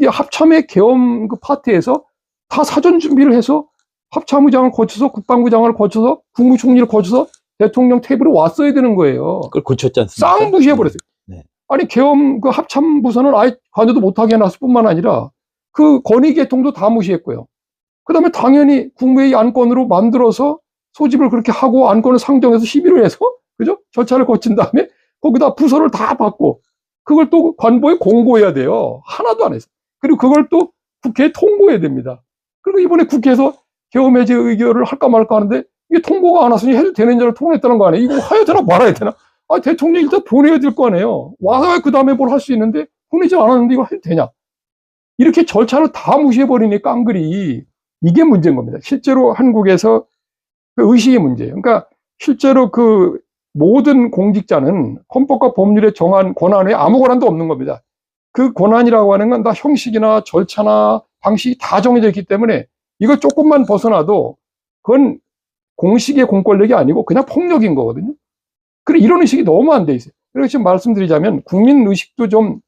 합참의 계엄 그 파티에서 다 사전 준비를 해서 합참의장을 거쳐서 국방부장을 거쳐서 국무총리를 거쳐서 대통령 테이블에 왔어야 되는 거예요. 그걸 고쳤지 않습니까? 싹 무시해버렸어요. 네. 아니 계엄 그 합참부서는 아예 관여도 못하게 해놨을 뿐만 아니라 그 건의계통도 다 무시했고요. 그 다음에 당연히 국무회의 안건으로 만들어서 소집을 그렇게 하고 안건을 상정해서 심의를 해서, 그죠? 절차를 거친 다음에 거기다 부서를 다 받고 그걸 또 관보에 공고해야 돼요. 하나도 안 했어요. 그리고 그걸 또 국회에 통보해야 됩니다. 그리고 이번에 국회에서 계엄 해제 의결을 할까 말까 하는데 이게 통보가 안 왔으니 해도 되는 자를 통했다는 거 아니에요? 이거 해야 되나 말아야 되나? 대통령이 일단 보내야 될 거 아니에요. 와서 그 다음에 뭘 할 수 있는데 보내지 않았는데 이거 해도 되냐? 이렇게 절차를 다 무시해버리니 깡그리. 이게 문제인 겁니다. 실제로 한국에서 그 의식의 문제예요. 그러니까 실제로 그 모든 공직자는 헌법과 법률에 정한 권한 외에 아무 권한도 없는 겁니다. 그 권한이라고 하는 건 다 형식이나 절차나 방식이 다 정해져 있기 때문에 이거 조금만 벗어나도 그건 공식의 공권력이 아니고 그냥 폭력인 거거든요. 그래, 이런 의식이 너무 안 돼 있어요. 그래서 지금 말씀드리자면 국민 의식도 좀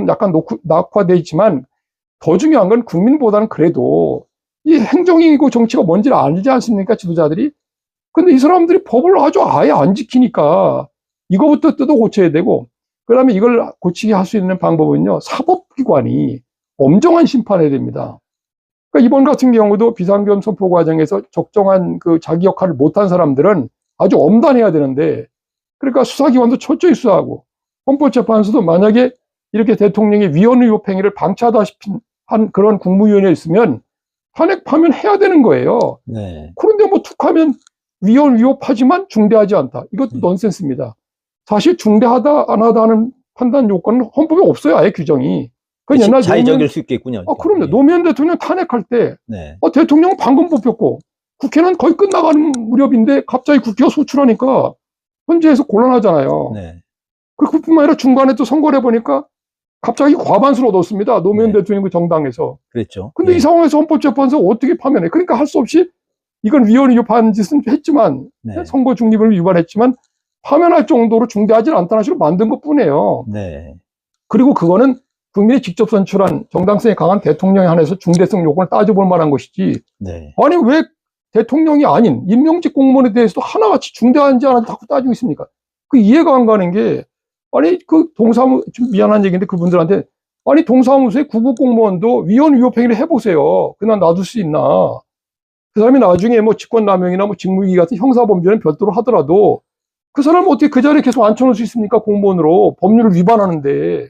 약간 낙화돼 있지만 더 중요한 건 국민보다는 그래도 이 행정이고 정치가 뭔지를 알지 않습니까? 지도자들이. 근데 이 사람들이 법을 아주 아예 안 지키니까 이거부터 뜯어 고쳐야 되고, 그 다음에 이걸 고치게 할 수 있는 방법은요, 사법기관이 엄정한 심판해야 됩니다. 그러니까 이번 같은 경우도 비상계엄 선포 과정에서 적정한 그 자기 역할을 못한 사람들은 아주 엄단해야 되는데, 그러니까 수사기관도 철저히 수사하고, 헌법재판소도 만약에 이렇게 대통령이 위헌의혹 행위를 방치하다시피 한 그런 국무위원회 있으면 탄핵 파면 해야 되는 거예요. 네. 그런데 뭐 툭하면 위헌 위법하지만 중대하지 않다. 이것도 넌센스입니다. 사실 중대하다 안 하다 하는 판단 요건은 헌법에 없어요. 아예 규정이. 그 옛날 자의적일 수 있겠군요. 그럼요. 노무현 대통령 탄핵할 때 네. 대통령은 방금 뽑혔고 국회는 거의 끝나가는 무렵인데 갑자기 국회가 소출하니까 헌재에서 곤란하잖아요. 네. 그뿐만 아니라 중간에 또 선거를 해보니까 갑자기 과반수를 얻었습니다. 노무현 네. 대통령 그 정당에서. 그랬죠. 근데 네. 이 상황에서 헌법재판소가 어떻게 파면해? 그러니까 할 수 없이 이건 위헌 위법한 짓은 했지만 네. 선거 중립을 위반했지만 파면할 정도로 중대하지 않다는 식으로 만든 것뿐이에요. 네. 그리고 그거는 국민이 직접 선출한 정당성이 강한 대통령에 한해서 중대성 요건을 따져볼 만한 것이지. 네. 아니 왜 대통령이 아닌 임명직 공무원에 대해서도 하나같이 중대한지 않은지 자꾸 따지고 있습니까? 그 이해가 안 가는 게 아니 그 동사무 좀 미안한 얘기인데 그분들한테 아니 동사무소의 구급 공무원도 위헌 위법 행위를 해보세요. 그냥 놔둘 수 있나? 그 사람이 나중에 뭐 직권남용이나 뭐 직무유기 같은 형사범죄는 별도로 하더라도 그 사람은 어떻게 그 자리에 계속 앉혀놓을 수 있습니까? 공무원으로 법률을 위반하는데.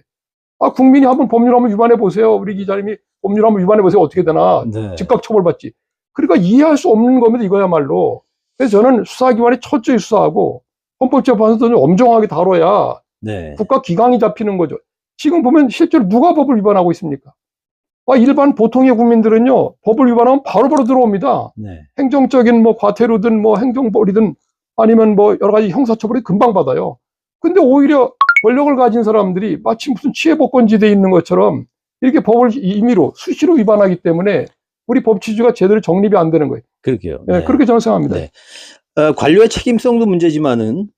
국민이 한번 법률 한번 위반해 보세요. 우리 기자님이 법률 한번 위반해 보세요. 어떻게 되나. 네. 즉각 처벌받지. 그러니까 이해할 수 없는 겁니다. 이거야말로. 그래서 저는 수사기관이 철저히 수사하고 헌법재판소도 엄정하게 다뤄야 네. 국가 기강이 잡히는 거죠. 지금 보면 실제로 누가 법을 위반하고 있습니까? 일반 보통의 국민들은요, 법을 위반하면 바로바로 들어옵니다. 네. 행정적인 뭐 과태료든 뭐 행정벌이든 아니면 뭐 여러 가지 형사처벌이 금방 받아요. 근데 오히려 권력을 가진 사람들이 마치 무슨 치해복권지대에 있는 것처럼 이렇게 법을 임의로 수시로 위반하기 때문에 우리 법치주의가 제대로 정립이 안 되는 거예요. 그러게요. 네, 그렇게 저는 생각합니다. 네. 관료의 책임성도 문제지만은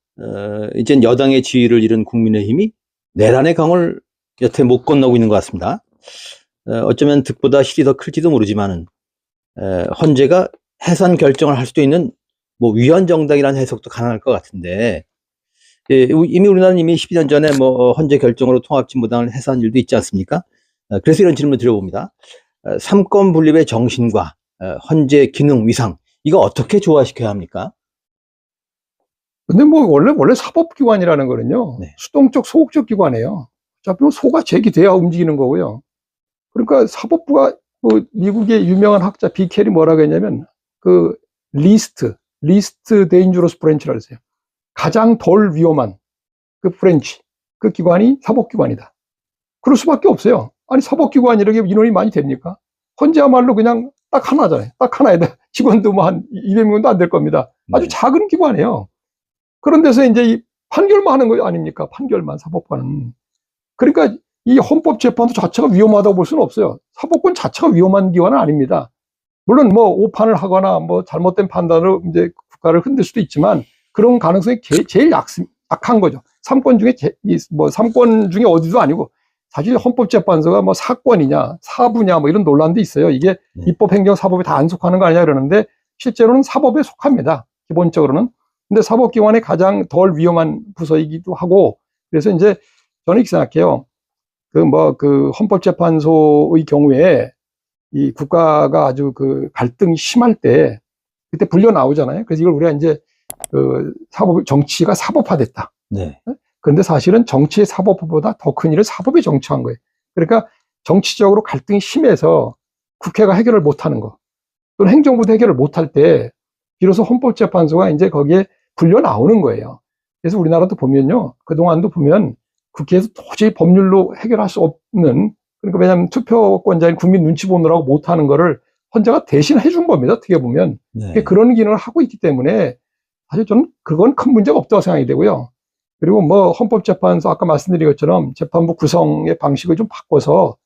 이젠 여당의 지위를 잃은 국민의힘이 내란의 강을 여태 못 건너고 있는 것 같습니다. 어쩌면 득보다 실이 더 클지도 모르지만은 헌재가 해산 결정을 할 수도 있는 뭐 위헌 정당이라는 해석도 가능할 것 같은데, 이미 우리나라는 이미 12년 전에 뭐 헌재 결정으로 통합진보당을 해산한 일도 있지 않습니까? 그래서 이런 질문을 드려봅니다. 삼권 분립의 정신과 헌재 기능 위상, 이거 어떻게 조화시켜야 합니까? 근데 뭐 원래 사법기관이라는 거는요, 네. 수동적 소극적 기관이에요. 어차피 소가 제기돼야 움직이는 거고요. 그러니까 사법부가 미국의 유명한 학자 비켈이 뭐라고 했냐면 그 리스트 데인저러스 브랜치라고 했어요. 가장 덜 위험한 그 브랜치, 그 기관이 사법기관이다. 그럴 수밖에 없어요. 아니 사법기관이라게 인원이 많이 됩니까? 헌재야말로 그냥 딱 하나잖아요. 딱 하나에다 직원도 뭐 한 200명도 안 될 겁니다. 아주 네. 작은 기관이에요. 그런 데서 이제 이 판결만 하는 거 아닙니까? 판결만 사법관은. 그러니까 이 헌법재판소 자체가 위험하다고 볼 수는 없어요. 사법권 자체가 위험한 기관은 아닙니다. 물론 뭐 오판을 하거나 뭐 잘못된 판단으로 이제 국가를 흔들 수도 있지만 그런 가능성이 제일 약한 거죠. 삼권 중에 삼권 중에 어디도 아니고 사실 헌법재판소가 뭐 사권이냐 사부냐 뭐 이런 논란도 있어요. 이게 입법, 행정, 사법에 다 안 속하는 거 아니냐 그러는데 실제로는 사법에 속합니다. 기본적으로는. 근데 사법기관의 가장 덜 위험한 부서이기도 하고 그래서 이제 저는 이렇게 생각해요. 그 헌법재판소의 경우에 이 국가가 아주 그 갈등이 심할 때 그때 불려 나오잖아요. 그래서 이걸 우리가 이제 정치가 사법화됐다. 네. 그런데 사실은 정치의 사법화보다 더 큰 일을 사법이 정치한 거예요. 그러니까 정치적으로 갈등이 심해서 국회가 해결을 못하는 거 또는 행정부도 해결을 못할 때 비로소 헌법재판소가 이제 거기에 불려 나오는 거예요. 그래서 우리나라도 보면요. 그동안도 보면 국회에서 도저히 법률로 해결할 수 없는, 그러니까 왜냐하면 투표권자인 국민 눈치 보느라고 못하는 거를 헌재가 대신 해준 겁니다. 어떻게 보면. 네. 그런 기능을 하고 있기 때문에 사실 저는 그건 큰 문제가 없다고 생각이 되고요. 그리고 뭐 헌법재판소 아까 말씀드린 것처럼 재판부 구성의 방식을 좀 바꿔서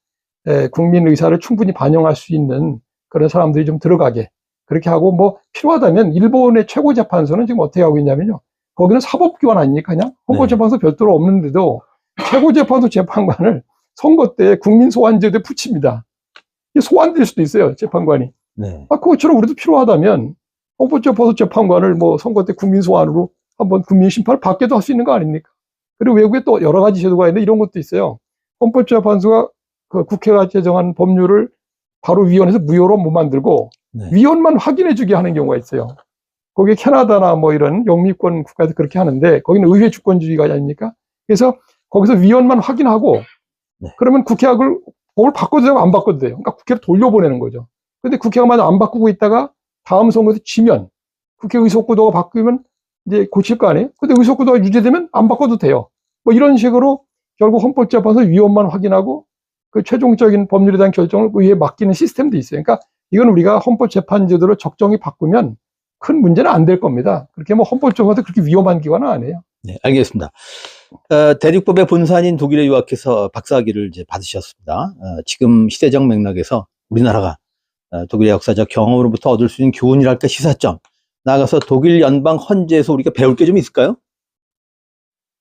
국민 의사를 충분히 반영할 수 있는 그런 사람들이 좀 들어가게 그렇게 하고 뭐 필요하다면 일본의 최고재판소는 지금 어떻게 하고 있냐면요. 거기는 사법기관 아닙니까? 그냥 헌법재판소 별도로 없는데도 최고재판소 재판관을 선거 때 국민소환제도에 붙입니다. 이게 소환될 수도 있어요. 재판관이. 네. 그것처럼 우리도 필요하다면 헌법재판소 재판관을 뭐 선거 때 국민소환으로 한번 국민심판을 받게도 할 수 있는 거 아닙니까? 그리고 외국에 또 여러 가지 제도가 있는데 이런 것도 있어요. 헌법재판소가 그 국회가 제정한 법률을 바로 위원회에서 무효로 못 만들고 네. 위원만 확인해 주게 하는 경우가 있어요. 거기 캐나다나 뭐 이런 영미권 국가에서 그렇게 하는데 거기는 의회 주권주의가 아닙니까? 그래서 거기서 위원만 확인하고 네. 그러면 국회가 그걸 바꿔도 되고 안 바꿔도 돼요. 그러니까 국회를 돌려보내는 거죠. 근데 국회가 만약 안 바꾸고 있다가 다음 선거에서 지면 국회 의석구도가 바뀌면 이제 고칠 거 아니에요? 근데 의석구도가 유지되면 안 바꿔도 돼요. 뭐 이런 식으로 결국 헌법재판소 위원만 확인하고 그 최종적인 법률에 대한 결정을 의회에 맡기는 시스템도 있어요. 그러니까 이건 우리가 헌법재판제도를 적정히 바꾸면 큰 문제는 안 될 겁니다. 그렇게 뭐 헌법재판도 그렇게 위험한 기관은 아니에요. 네, 알겠습니다. 대륙법의 본산인 독일에 유학해서 박사학위를 이제 받으셨습니다. 지금 시대적 맥락에서 우리나라가 독일의 역사적 경험으로부터 얻을 수 있는 교훈이랄까 시사점, 나아가서 독일 연방 헌재에서 우리가 배울 게 좀 있을까요?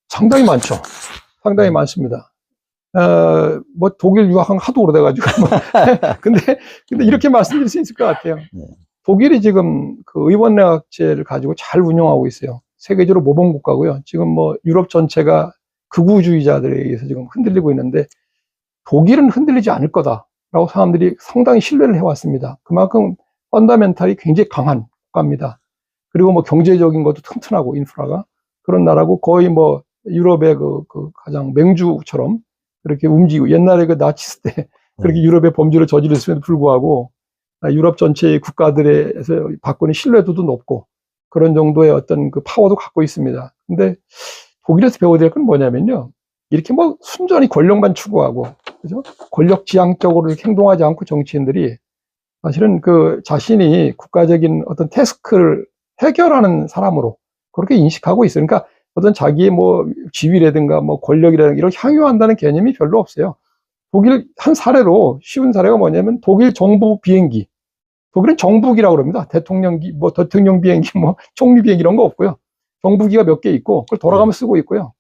상당히 많죠. 상당히 많습니다. 뭐 독일 유학한 하도 오래돼가지고 근데 이렇게 말씀드릴 수 있을 것 같아요. 네. 독일이 지금 그 의원내각제를 가지고 잘 운영하고 있어요. 세계적으로 모범 국가고요. 지금 뭐 유럽 전체가 극우주의자들에 의해서 지금 흔들리고 있는데 독일은 흔들리지 않을 거다라고 사람들이 상당히 신뢰를 해왔습니다. 그만큼 펀더멘탈이 굉장히 강한 국가입니다. 그리고 뭐 경제적인 것도 튼튼하고 인프라가 그런 나라고 거의 뭐 유럽의 그 가장 맹주처럼 그렇게 움직이고 옛날에 그 나치스 때 그렇게 유럽의 범죄를 저질렀음에도 불구하고 유럽 전체의 국가들에서 받고 있는 신뢰도도 높고 그런 정도의 어떤 그 파워도 갖고 있습니다. 근데 독일에서 배워야 될 건 뭐냐면요. 이렇게 뭐 순전히 권력만 추구하고, 그죠? 권력 지향적으로 이렇게 행동하지 않고 정치인들이 사실은 그 자신이 국가적인 어떤 태스크를 해결하는 사람으로 그렇게 인식하고 있어요. 그러니까 어떤 자기의 뭐 지위라든가 뭐 권력이라든가 이런 향유한다는 개념이 별로 없어요. 독일 한 사례로 쉬운 사례가 뭐냐면 독일 정부 비행기. 독일은 정부기라고 그럽니다. 대통령기, 뭐 대통령 비행기, 뭐 총리 비행기 이런 거 없고요. 정부기가 몇 개 있고 그걸 돌아가면서 쓰고 있고요.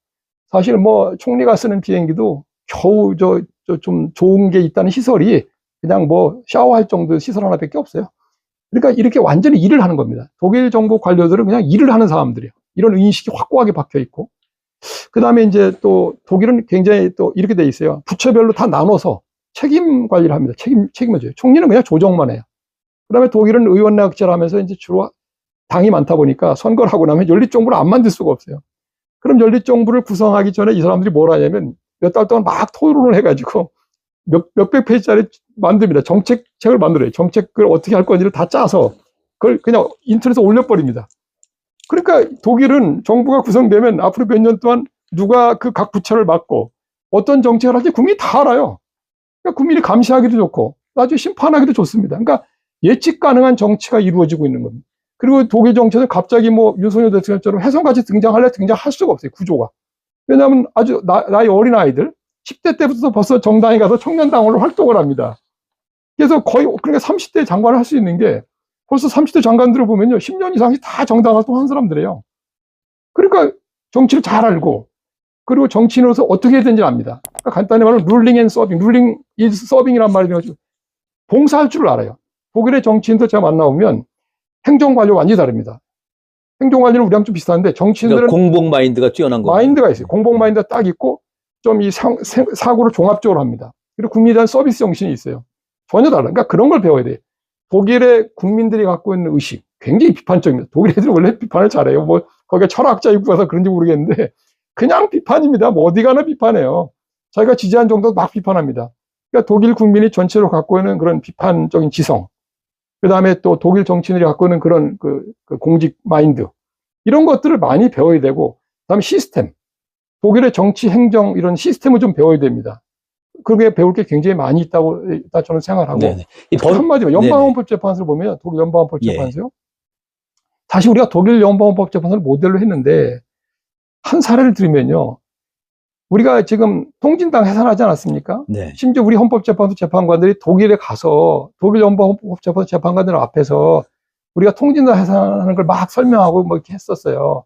사실 뭐 총리가 쓰는 비행기도 겨우 좀 좋은 게 있다는 시설이 그냥 뭐 샤워할 정도 시설 하나밖에 없어요. 그러니까 이렇게 완전히 일을 하는 겁니다. 독일 정부 관료들은 그냥 일을 하는 사람들이에요. 이런 인식이 확고하게 박혀 있고. 그 다음에 이제 또 독일은 굉장히 또 이렇게 돼 있어요. 부처별로 다 나눠서 책임 관리를 합니다. 책임을 져요. 총리는 그냥 조정만 해요. 그 다음에 독일은 의원내각제를 하면서 이제 주로 당이 많다 보니까 선거를 하고 나면 연립정부를 안 만들 수가 없어요. 그럼 연립정부를 구성하기 전에 이 사람들이 뭘 하냐면 몇 달 동안 막 토론을 해가지고 몇백 페이지짜리 만듭니다. 정책을 만들어요. 정책을 어떻게 할 건지를 다 짜서 그걸 그냥 인터넷에 올려버립니다. 그러니까 독일은 정부가 구성되면 앞으로 몇 년 동안 누가 그 각 부처를 맡고 어떤 정책을 할지 국민이 다 알아요. 그러니까 국민이 감시하기도 좋고 나중에 심판하기도 좋습니다. 그러니까 예측 가능한 정치가 이루어지고 있는 겁니다. 그리고 독일 정치는 갑자기 뭐 윤석열 대통령처럼 혜성같이 등장할 수가 없어요. 구조가. 왜냐하면 아주 나이 어린 아이들 10대 때부터 벌써 정당에 가서 청년당으로 활동을 합니다. 그래서 거의 그러니까 30대 장관을 할 수 있는 게 벌써 30대 장관들을 보면요. 10년 이상씩 다 정당 활동한 사람들이에요. 그러니까 정치를 잘 알고 그리고 정치인으로서 어떻게 해야 되는지 압니다. 그러니까 간단히 말하면 룰링 앤 서빙, 룰링 is 서빙이란 말이 되어가지고 봉사할 줄 알아요. 독일의 정치인들 제가 만나보면 행정관료 완전히 다릅니다. 행정관료는 우리랑 좀 비슷한데 정치인들은 그러니까 공복 마인드가 뛰어난 거예요. 마인드가 있어요. 공복 마인드가 딱 있고 좀 이 사고를 종합적으로 합니다. 그리고 국민에 대한 서비스 정신이 있어요. 전혀 달라. 그러니까 그런 걸 배워야 돼요. 독일의 국민들이 갖고 있는 의식 굉장히 비판적입니다. 독일 애들은 원래 비판을 잘해요. 뭐 거기가 철학자 입고 가서 그런지 모르겠는데 그냥 비판입니다. 뭐 어디 가나 비판해요. 자기가 지지한 정도 막 비판합니다. 그러니까 독일 국민이 전체로 갖고 있는 그런 비판적인 지성, 그 다음에 또 독일 정치인들이 갖고 있는 그런 그 공직 마인드, 이런 것들을 많이 배워야 되고, 그 다음에 시스템, 독일의 정치, 행정 이런 시스템을 좀 배워야 됩니다. 그게 배울 게 굉장히 많이 있다고 저는 생각하고, 한마디로 연방헌법재판소를 보면 독일 연방헌법재판소요. 사실 우리가 독일 연방헌법재판소를 모델로 했는데 한 사례를 들으면요. 우리가 지금 통진당 해산하지 않았습니까? 네. 심지어 우리 헌법재판소 재판관들이 독일에 가서 독일 연방헌법재판소 재판관들 앞에서 우리가 통진당 해산하는 걸 막 설명하고 뭐 이렇게 했었어요.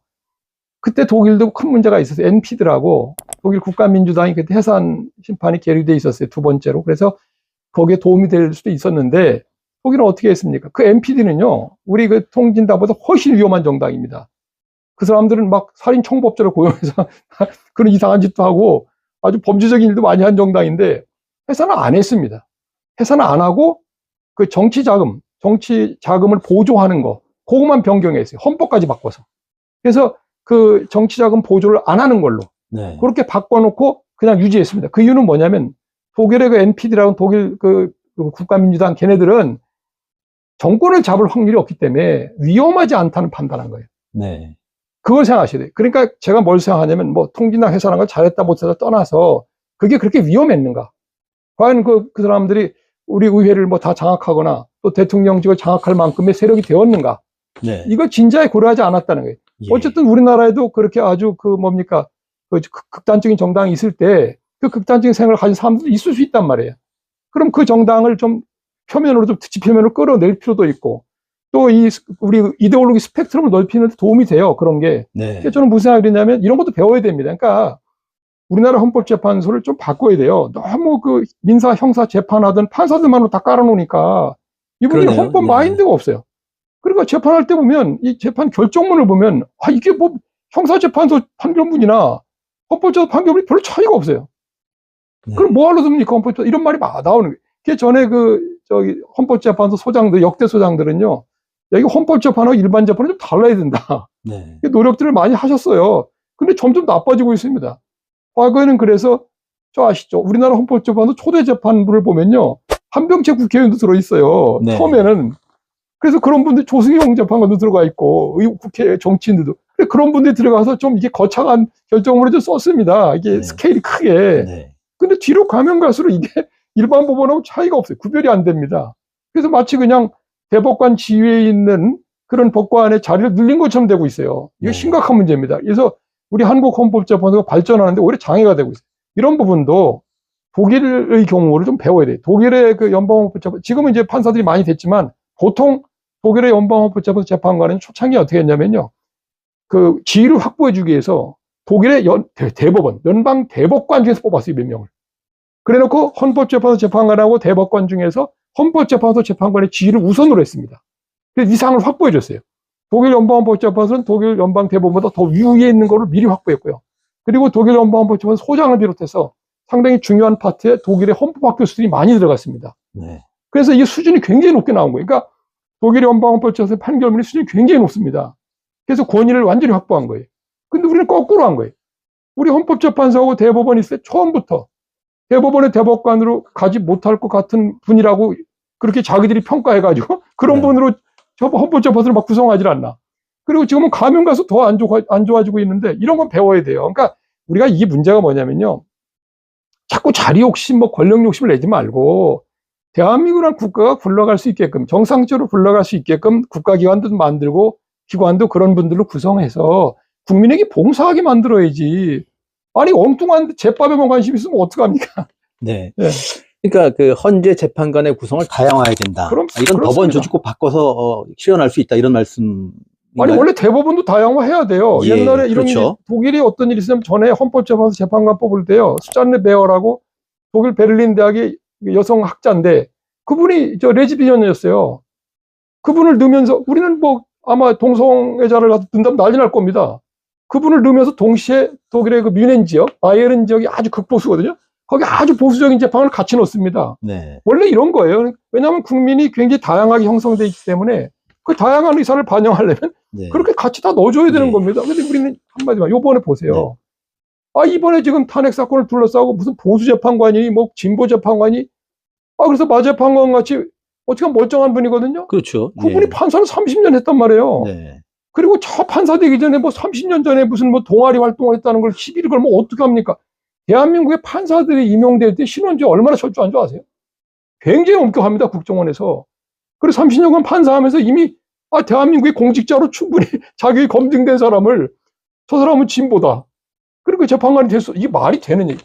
그때 독일도 큰 문제가 있었어요. NPD라고 독일 국가민주당이 그때 해산 심판이 계류돼 있었어요. 두 번째로. 그래서 거기에 도움이 될 수도 있었는데 독일은 어떻게 했습니까? 그 NPD는요, 우리 그 통진당보다 훨씬 위험한 정당입니다. 그 사람들은 막 살인 청법자를 고용해서 그런 이상한 짓도 하고 아주 범죄적인 일도 많이 한 정당인데 해산을 안 했습니다. 해산을 안 하고 그 정치 자금을 보조하는 거, 그것만 변경했어요. 헌법까지 바꿔서. 그래서 그 정치 자금 보조를 안 하는 걸로 네. 그렇게 바꿔놓고 그냥 유지했습니다. 그 이유는 뭐냐면 독일의 그 NPD라는 독일 그 국가민주당 걔네들은 정권을 잡을 확률이 없기 때문에 위험하지 않다는 판단한 거예요. 네. 그걸 생각하셔야 돼요. 그러니까 제가 뭘 생각하냐면 뭐 통진당 해산한 걸 잘했다 못했다 떠나서 그게 그렇게 위험했는가? 과연 그 사람들이 우리 의회를 뭐 다 장악하거나 또 대통령직을 장악할 만큼의 세력이 되었는가? 네. 이거 진지하게 고려하지 않았다는 거예요. 예. 어쨌든 우리나라에도 그렇게 아주 그 뭡니까? 그 극단적인 정당이 있을 때 그 극단적인 생각을 가진 사람들도 있을 수 있단 말이에요. 그럼 그 정당을 좀 표면으로 좀 지표면으로 끌어낼 필요도 있고 또 우리 이데올로기 스펙트럼을 넓히는 데 도움이 돼요. 그런 게. 네. 그래서 저는 무슨 생각이 드냐면 이런 것도 배워야 됩니다. 그러니까 우리나라 헌법재판소를 좀 바꿔야 돼요. 너무 그 민사 형사 재판하던 판사들만으로 다 깔아놓으니까 이분들이 그러네요. 헌법 네. 마인드가 없어요. 그러니까 재판할 때 보면 이 재판 결정문을 보면 아 이게 뭐 형사재판소 판결문이나 헌법재판소 판결문이 별로 차이가 없어요. 네. 그럼 뭐 하러 듭니까 헌법재판소 이런 말이 막 나오는 거예요. 그 전에 저기 헌법재판소 소장들 역대 소장들은요. 야, 이거 헌법재판하고 일반 재판은 좀 달라야 된다. 네. 노력들을 많이 하셨어요. 근데 점점 나빠지고 있습니다. 과거에는 그래서 저 아시죠? 우리나라 헌법재판소 초대 재판부를 보면요. 한병채 국회의원도 들어있어요. 네. 처음에는. 그래서 그런 분들 조승용 재판관도 들어가 있고 국회 정치인들도 그런 분들이 들어가서 좀 이게 거창한 결정문을 좀 썼습니다. 이게 네. 스케일이 크게. 네. 근데 뒤로 가면 갈수록 이게 일반 법원하고 차이가 없어요. 구별이 안 됩니다. 그래서 마치 그냥 대법관 지위에 있는 그런 법관의 자리를 늘린 것처럼 되고 있어요. 이거 네. 심각한 문제입니다. 그래서 우리 한국 헌법재판소가 발전하는데 오히려 장애가 되고 있어요. 이런 부분도 독일의 경우를 좀 배워야 돼요. 독일의 그 연방헌법재판, 지금은 이제 판사들이 많이 됐지만 보통 독일의 연방헌법재판소 재판관은 초창기에 어떻게 했냐면요. 그 지위를 확보해주기 위해서 독일의 대법원, 연방 대법관 중에서 뽑았어요, 몇 명을. 그래 놓고 헌법재판소 재판관하고 대법관 중에서 헌법재판소 재판관의 지위를 우선으로 했습니다. 그래서 이 상을 확보해줬어요. 독일 연방헌법재판소는 독일 연방대법원보다 더 위에 있는 거를 미리 확보했고요. 그리고 독일 연방헌법재판소 소장을 비롯해서 상당히 중요한 파트에 독일의 헌법학 교수들이 많이 들어갔습니다. 네. 그래서 이 수준이 굉장히 높게 나온 거예요. 그러니까 독일 연방헌법재판소의 판결문의 수준이 굉장히 높습니다. 그래서 권위를 완전히 확보한 거예요. 근데 우리는 거꾸로 한 거예요. 우리 헌법재판소하고 대법원이 있을 때 처음부터 대법원의 대법관으로 가지 못할 것 같은 분이라고 그렇게 자기들이 평가해가지고 그런 네. 분으로 헌법재판소를 막 구성하지 않나. 그리고 지금은 가면 가서 더 안 좋아지고 있는데 이런 건 배워야 돼요. 그러니까 우리가 이게 문제가 뭐냐면요. 자꾸 자리 욕심, 뭐 권력 욕심을 내지 말고 대한민국이라는 국가가 굴러갈 수 있게끔 정상적으로 굴러갈 수 있게끔 국가기관도 만들고 기관도 그런 분들로 구성해서 국민에게 봉사하게 만들어야지. 아니 엉뚱한 재법에만 관심 있으면 어떡합니까? 네. 네. 그러니까 그 헌재 재판관의 구성을 다양화해야 된다. 이런 그렇습니다. 법원 조직 꼭 바꿔서 실현할 수 있다 이런 말씀. 아니 원래 대법원도 다양화해야 돼요. 예, 옛날에 이런 그렇죠. 독일이 어떤 일이 있으면 전에 헌법재판소 재판관 뽑을 때요. 수잔네 베어라고 독일 베를린 대학의 여성 학자인데 그분이 저 레즈비언이었어요. 그분을 넣으면서 우리는 뭐 아마 동성애자를 넣는다면 난리 날 겁니다. 그분을 넣으면서 동시에 독일의 그 뮌헨 지역, 바이에른 지역이 아주 극보수거든요. 거기 아주 보수적인 재판을 같이 넣습니다. 네. 원래 이런 거예요. 왜냐하면 국민이 굉장히 다양하게 형성되어 있기 때문에 그 다양한 의사를 반영하려면 네. 그렇게 같이 다 넣어줘야 되는 네. 겁니다. 근데 우리는 한마디만 요번에 보세요. 네. 아 이번에 지금 탄핵 사건을 둘러싸고 무슨 보수 재판관이 뭐 진보 재판관이 그래서 마 재판관 같이 어떻게 멀쩡한 분이거든요. 그렇죠. 그분이 예. 판사를 30년 했단 말이에요. 네. 그리고 저 판사 되기 전에 뭐 30년 전에 무슨 뭐 동아리 활동을 했다는 걸 시비를 걸면 어떻게 합니까? 대한민국의 판사들이 임용될 때 신원지 얼마나 철저한 줄 아세요? 굉장히 엄격합니다. 국정원에서. 그리고 30년간 판사하면서 이미 대한민국의 공직자로 충분히 자격이 검증된 사람을 저 사람은 진보다. 그리고 재판관이 됐어. 이게 말이 되는 얘기.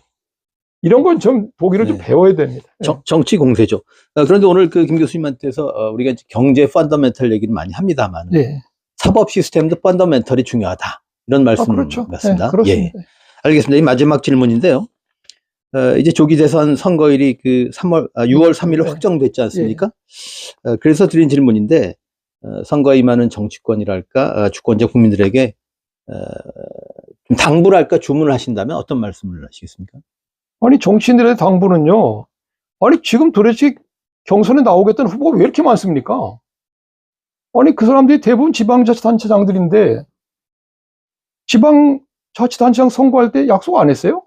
이런 건 좀 독일을 좀 네. 배워야 됩니다. 정치 공세죠. 그런데 오늘 그 김 교수님한테서 우리가 이제 경제 펀더멘털 얘기를 많이 합니다만 네. 사법 시스템도 펀더멘털이 중요하다. 이런 말씀 그렇죠. 같습니다. 네, 그렇습니다. 예. 알겠습니다. 이 마지막 질문인데요. 이제 조기 대선 선거일이 그 6월 3일 네. 확정됐지 않습니까? 그래서 드린 질문인데, 선거에 임하는 정치권이랄까, 주권자 국민들에게, 좀 당부랄까, 주문을 하신다면 어떤 말씀을 하시겠습니까? 아니, 정치인들의 당부는요, 아니, 지금 도대체 경선에 나오겠다는 후보가 왜 이렇게 많습니까? 아니, 그 사람들이 대부분 지방자치단체장들인데, 지방자치단체장 선거할 때 약속 안 했어요?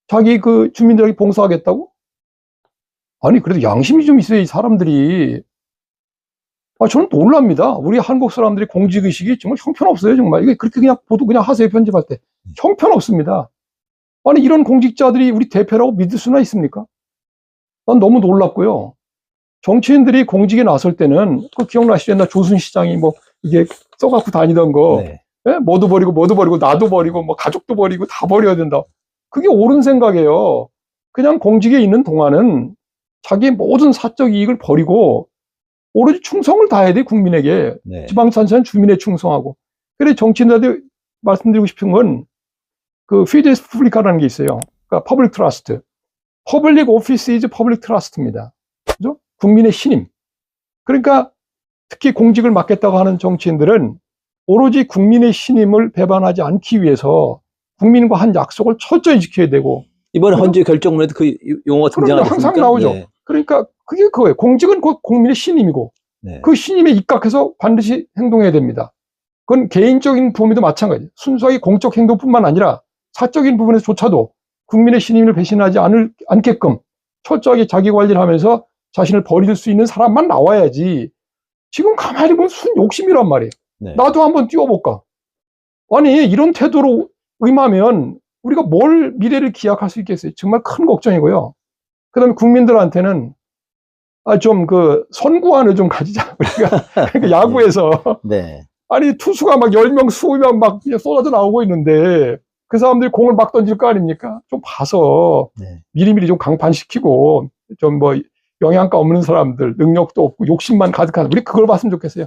자기 그 주민들에게 봉사하겠다고? 아니, 그래도 양심이 좀 있어야 이 사람들이. 저는 놀랍니다. 우리 한국 사람들이 공직의식이 정말 형편없어요, 정말. 이게 그렇게 그냥 보도 그냥 하세요, 편집할 때. 형편없습니다. 아니, 이런 공직자들이 우리 대표라고 믿을 수나 있습니까? 난 너무 놀랍고요. 정치인들이 공직에 나설 때는, 그 기억나시죠? 옛날 조순 시장이 뭐, 이게 써갖고 다니던 거, 네. 뭐도 버리고, 나도 버리고, 뭐, 가족도 버리고, 다 버려야 된다. 그게 옳은 생각이에요. 그냥 공직에 있는 동안은 자기 모든 사적 이익을 버리고, 오로지 충성을 다해야 돼, 국민에게. 네. 지방자치는 주민에 충성하고. 그래, 정치인들한테 말씀드리고 싶은 건, 그, 피데스 푸블리카라는 게 있어요. 그러니까, 퍼블릭 트러스트. 퍼블릭 오피스 이즈 퍼블릭 트러스트입니다. 그죠? 국민의 신임. 그러니까, 특히 공직을 맡겠다고 하는 정치인들은 오로지 국민의 신임을 배반하지 않기 위해서 국민과 한 약속을 철저히 지켜야 되고. 이번에 헌재 결정문에도 그 용어가 등장하지 않습니까? 항상 나오죠. 네. 그러니까, 그게 그거예요. 공직은 곧 국민의 신임이고, 네. 그 신임에 입각해서 반드시 행동해야 됩니다. 그건 개인적인 부분에도 마찬가지예요. 순수하게 공적 행동뿐만 아니라 사적인 부분에서조차도 국민의 신임을 배신하지 않게끔 철저하게 자기 관리를 하면서 자신을 버릴 수 있는 사람만 나와야지. 지금 가만히 보면 순 욕심이란 말이에요. 네. 나도 한번 뛰어볼까. 아니, 이런 태도로 임하면 우리가 뭘 미래를 기약할 수 있겠어요. 정말 큰 걱정이고요. 그 다음에 국민들한테는 좀 그 선구안을 좀 가지자. 우리가 그러니까 야구에서 네. 아니 투수가 막 10명, 20명 막 쏟아져 나오고 있는데 그 사람들이 공을 막 던질 거 아닙니까? 좀 봐서 네. 미리미리 좀 강판시키고 좀 뭐 영양가 없는 사람들, 능력도 없고 욕심만 가득한 우리 그걸 봤으면 좋겠어요.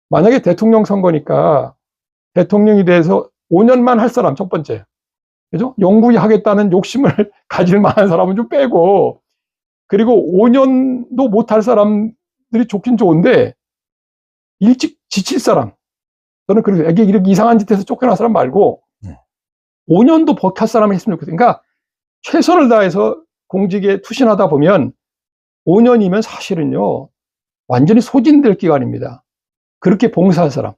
만약에 대통령 선거니까 대통령이 돼서 5년만 할 사람 첫 번째. 그죠? 영구히 하겠다는 욕심을 가질 만한 사람은 좀 빼고 그리고 5년도 못할 사람들이 좋긴 좋은데 일찍 지칠 사람 저는 그렇게 이렇게 이상한 짓 해서 쫓겨난 사람 말고 5년도 버틸 사람을 했으면 좋겠어요. 그러니까 최선을 다해서 공직에 투신하다 보면 5년이면 사실은요 완전히 소진될 기간입니다. 그렇게 봉사할 사람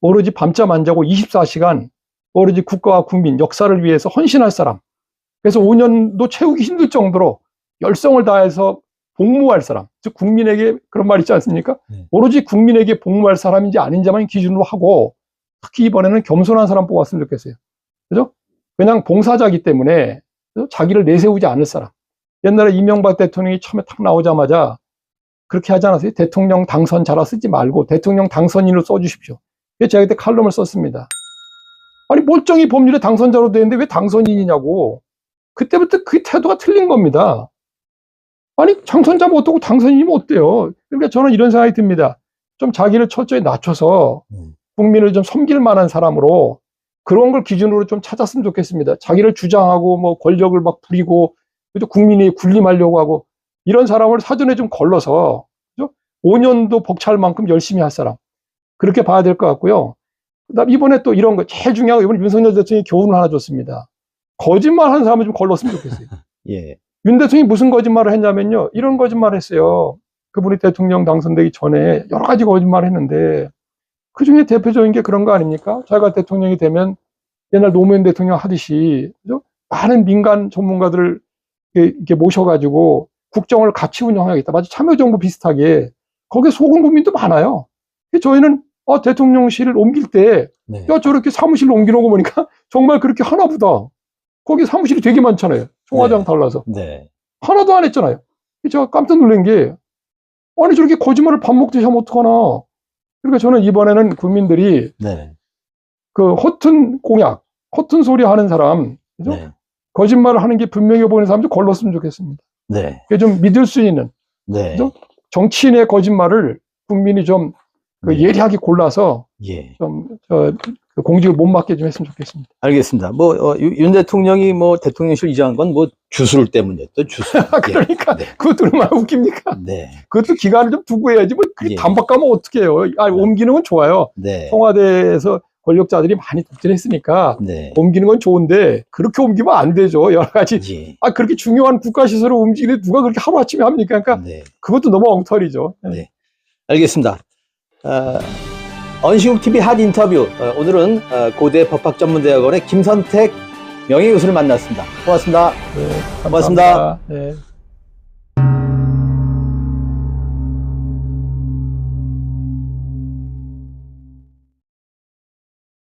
오로지 밤잠 안 자고 24시간 오로지 국가와 국민 역사를 위해서 헌신할 사람 그래서 5년도 채우기 힘들 정도로 열성을 다해서 복무할 사람, 즉 국민에게 그런 말 있지 않습니까? 오로지 국민에게 복무할 사람인지 아닌지만 기준으로 하고 특히 이번에는 겸손한 사람 뽑았으면 좋겠어요. 그죠? 그냥 봉사자기 때문에 그죠? 자기를 내세우지 않을 사람. 옛날에 이명박 대통령이 처음에 탁 나오자마자 그렇게 하지 않았어요? 대통령 당선자라 쓰지 말고 대통령 당선인으로 써주십시오. 그래서 제가 그때 칼럼을 썼습니다. 아니 멀쩡히 법률에 당선자로 되는데 왜 당선인이냐고. 그때부터 그 태도가 틀린 겁니다. 아니 당선자면 어떻고 당선인이면 어때요? 그러니까 저는 이런 생각이 듭니다. 좀 자기를 철저히 낮춰서 국민을 좀 섬길 만한 사람으로 그런 걸 기준으로 좀 찾았으면 좋겠습니다. 자기를 주장하고 뭐 권력을 막 부리고 또 국민이 군림하려고 하고 이런 사람을 사전에 좀 걸러서 그죠? 5년도 벅찰 만큼 열심히 할 사람 그렇게 봐야 될 것 같고요. 그다음 이번에 또 이런 거 제일 중요한 거 이번에 윤석열 대통령이 교훈을 하나 줬습니다. 거짓말하는 사람을 좀 걸렀으면 좋겠어요. 예. 윤 대통령이 무슨 거짓말을 했냐면요. 이런 거짓말을 했어요. 그분이 대통령 당선되기 전에 여러 가지 거짓말을 했는데 그중에 대표적인 게 그런 거 아닙니까? 자기가 대통령이 되면 옛날 노무현 대통령 하듯이 그죠? 많은 민간 전문가들을 이렇게 모셔가지고 국정을 같이 운영하겠다. 마치 참여정부 비슷하게 거기에 속은 국민도 많아요. 저희는 대통령실을 옮길 때 야, 저렇게 사무실로 옮기는 거 보니까 정말 그렇게 하나 보다. 거기 사무실이 되게 많잖아요. 청와대랑 달라서. 네. 하나도 안 했잖아요. 제가 깜짝 놀란 게 아니 저렇게 거짓말을 밥 먹듯이 하면 어떡하나. 그러니까 저는 이번에는 국민들이 그 허튼 공약, 허튼 소리 하는 사람, 그죠? 거짓말을 하는 게 분명해 보이는 사람 좀 걸렀으면 좋겠습니다. 그게 좀 믿을 수 있는 그죠? 정치인의 거짓말을 국민이 좀 예리하게 골라서 좀 공직을 못 맡게 좀 했으면 좋겠습니다. 알겠습니다. 윤 대통령이 대통령실 이전한 건 주술 때문이었죠. 주술. 그러니까 네. 그것도 얼마나 웃깁니까? 네. 그것도 기간을 좀 두고 해야지. 그게 예. 단박 가면 어떡해요. 옮기는 건 좋아요. 네. 청와대에서 권력자들이 많이 독재했으니까 네. 옮기는 건 좋은데 그렇게 옮기면 안 되죠. 여러 가지. 예. 그렇게 중요한 국가시설을 옮기는데 누가 그렇게 하루아침에 합니까? 그러니까 네. 그것도 너무 엉터리죠. 네. 알겠습니다. 언시국 TV 핫 인터뷰. 오늘은 고대 법학전문대학원의 김선택 명예교수를 만났습니다. 고맙습니다. 네, 고맙습니다. 네.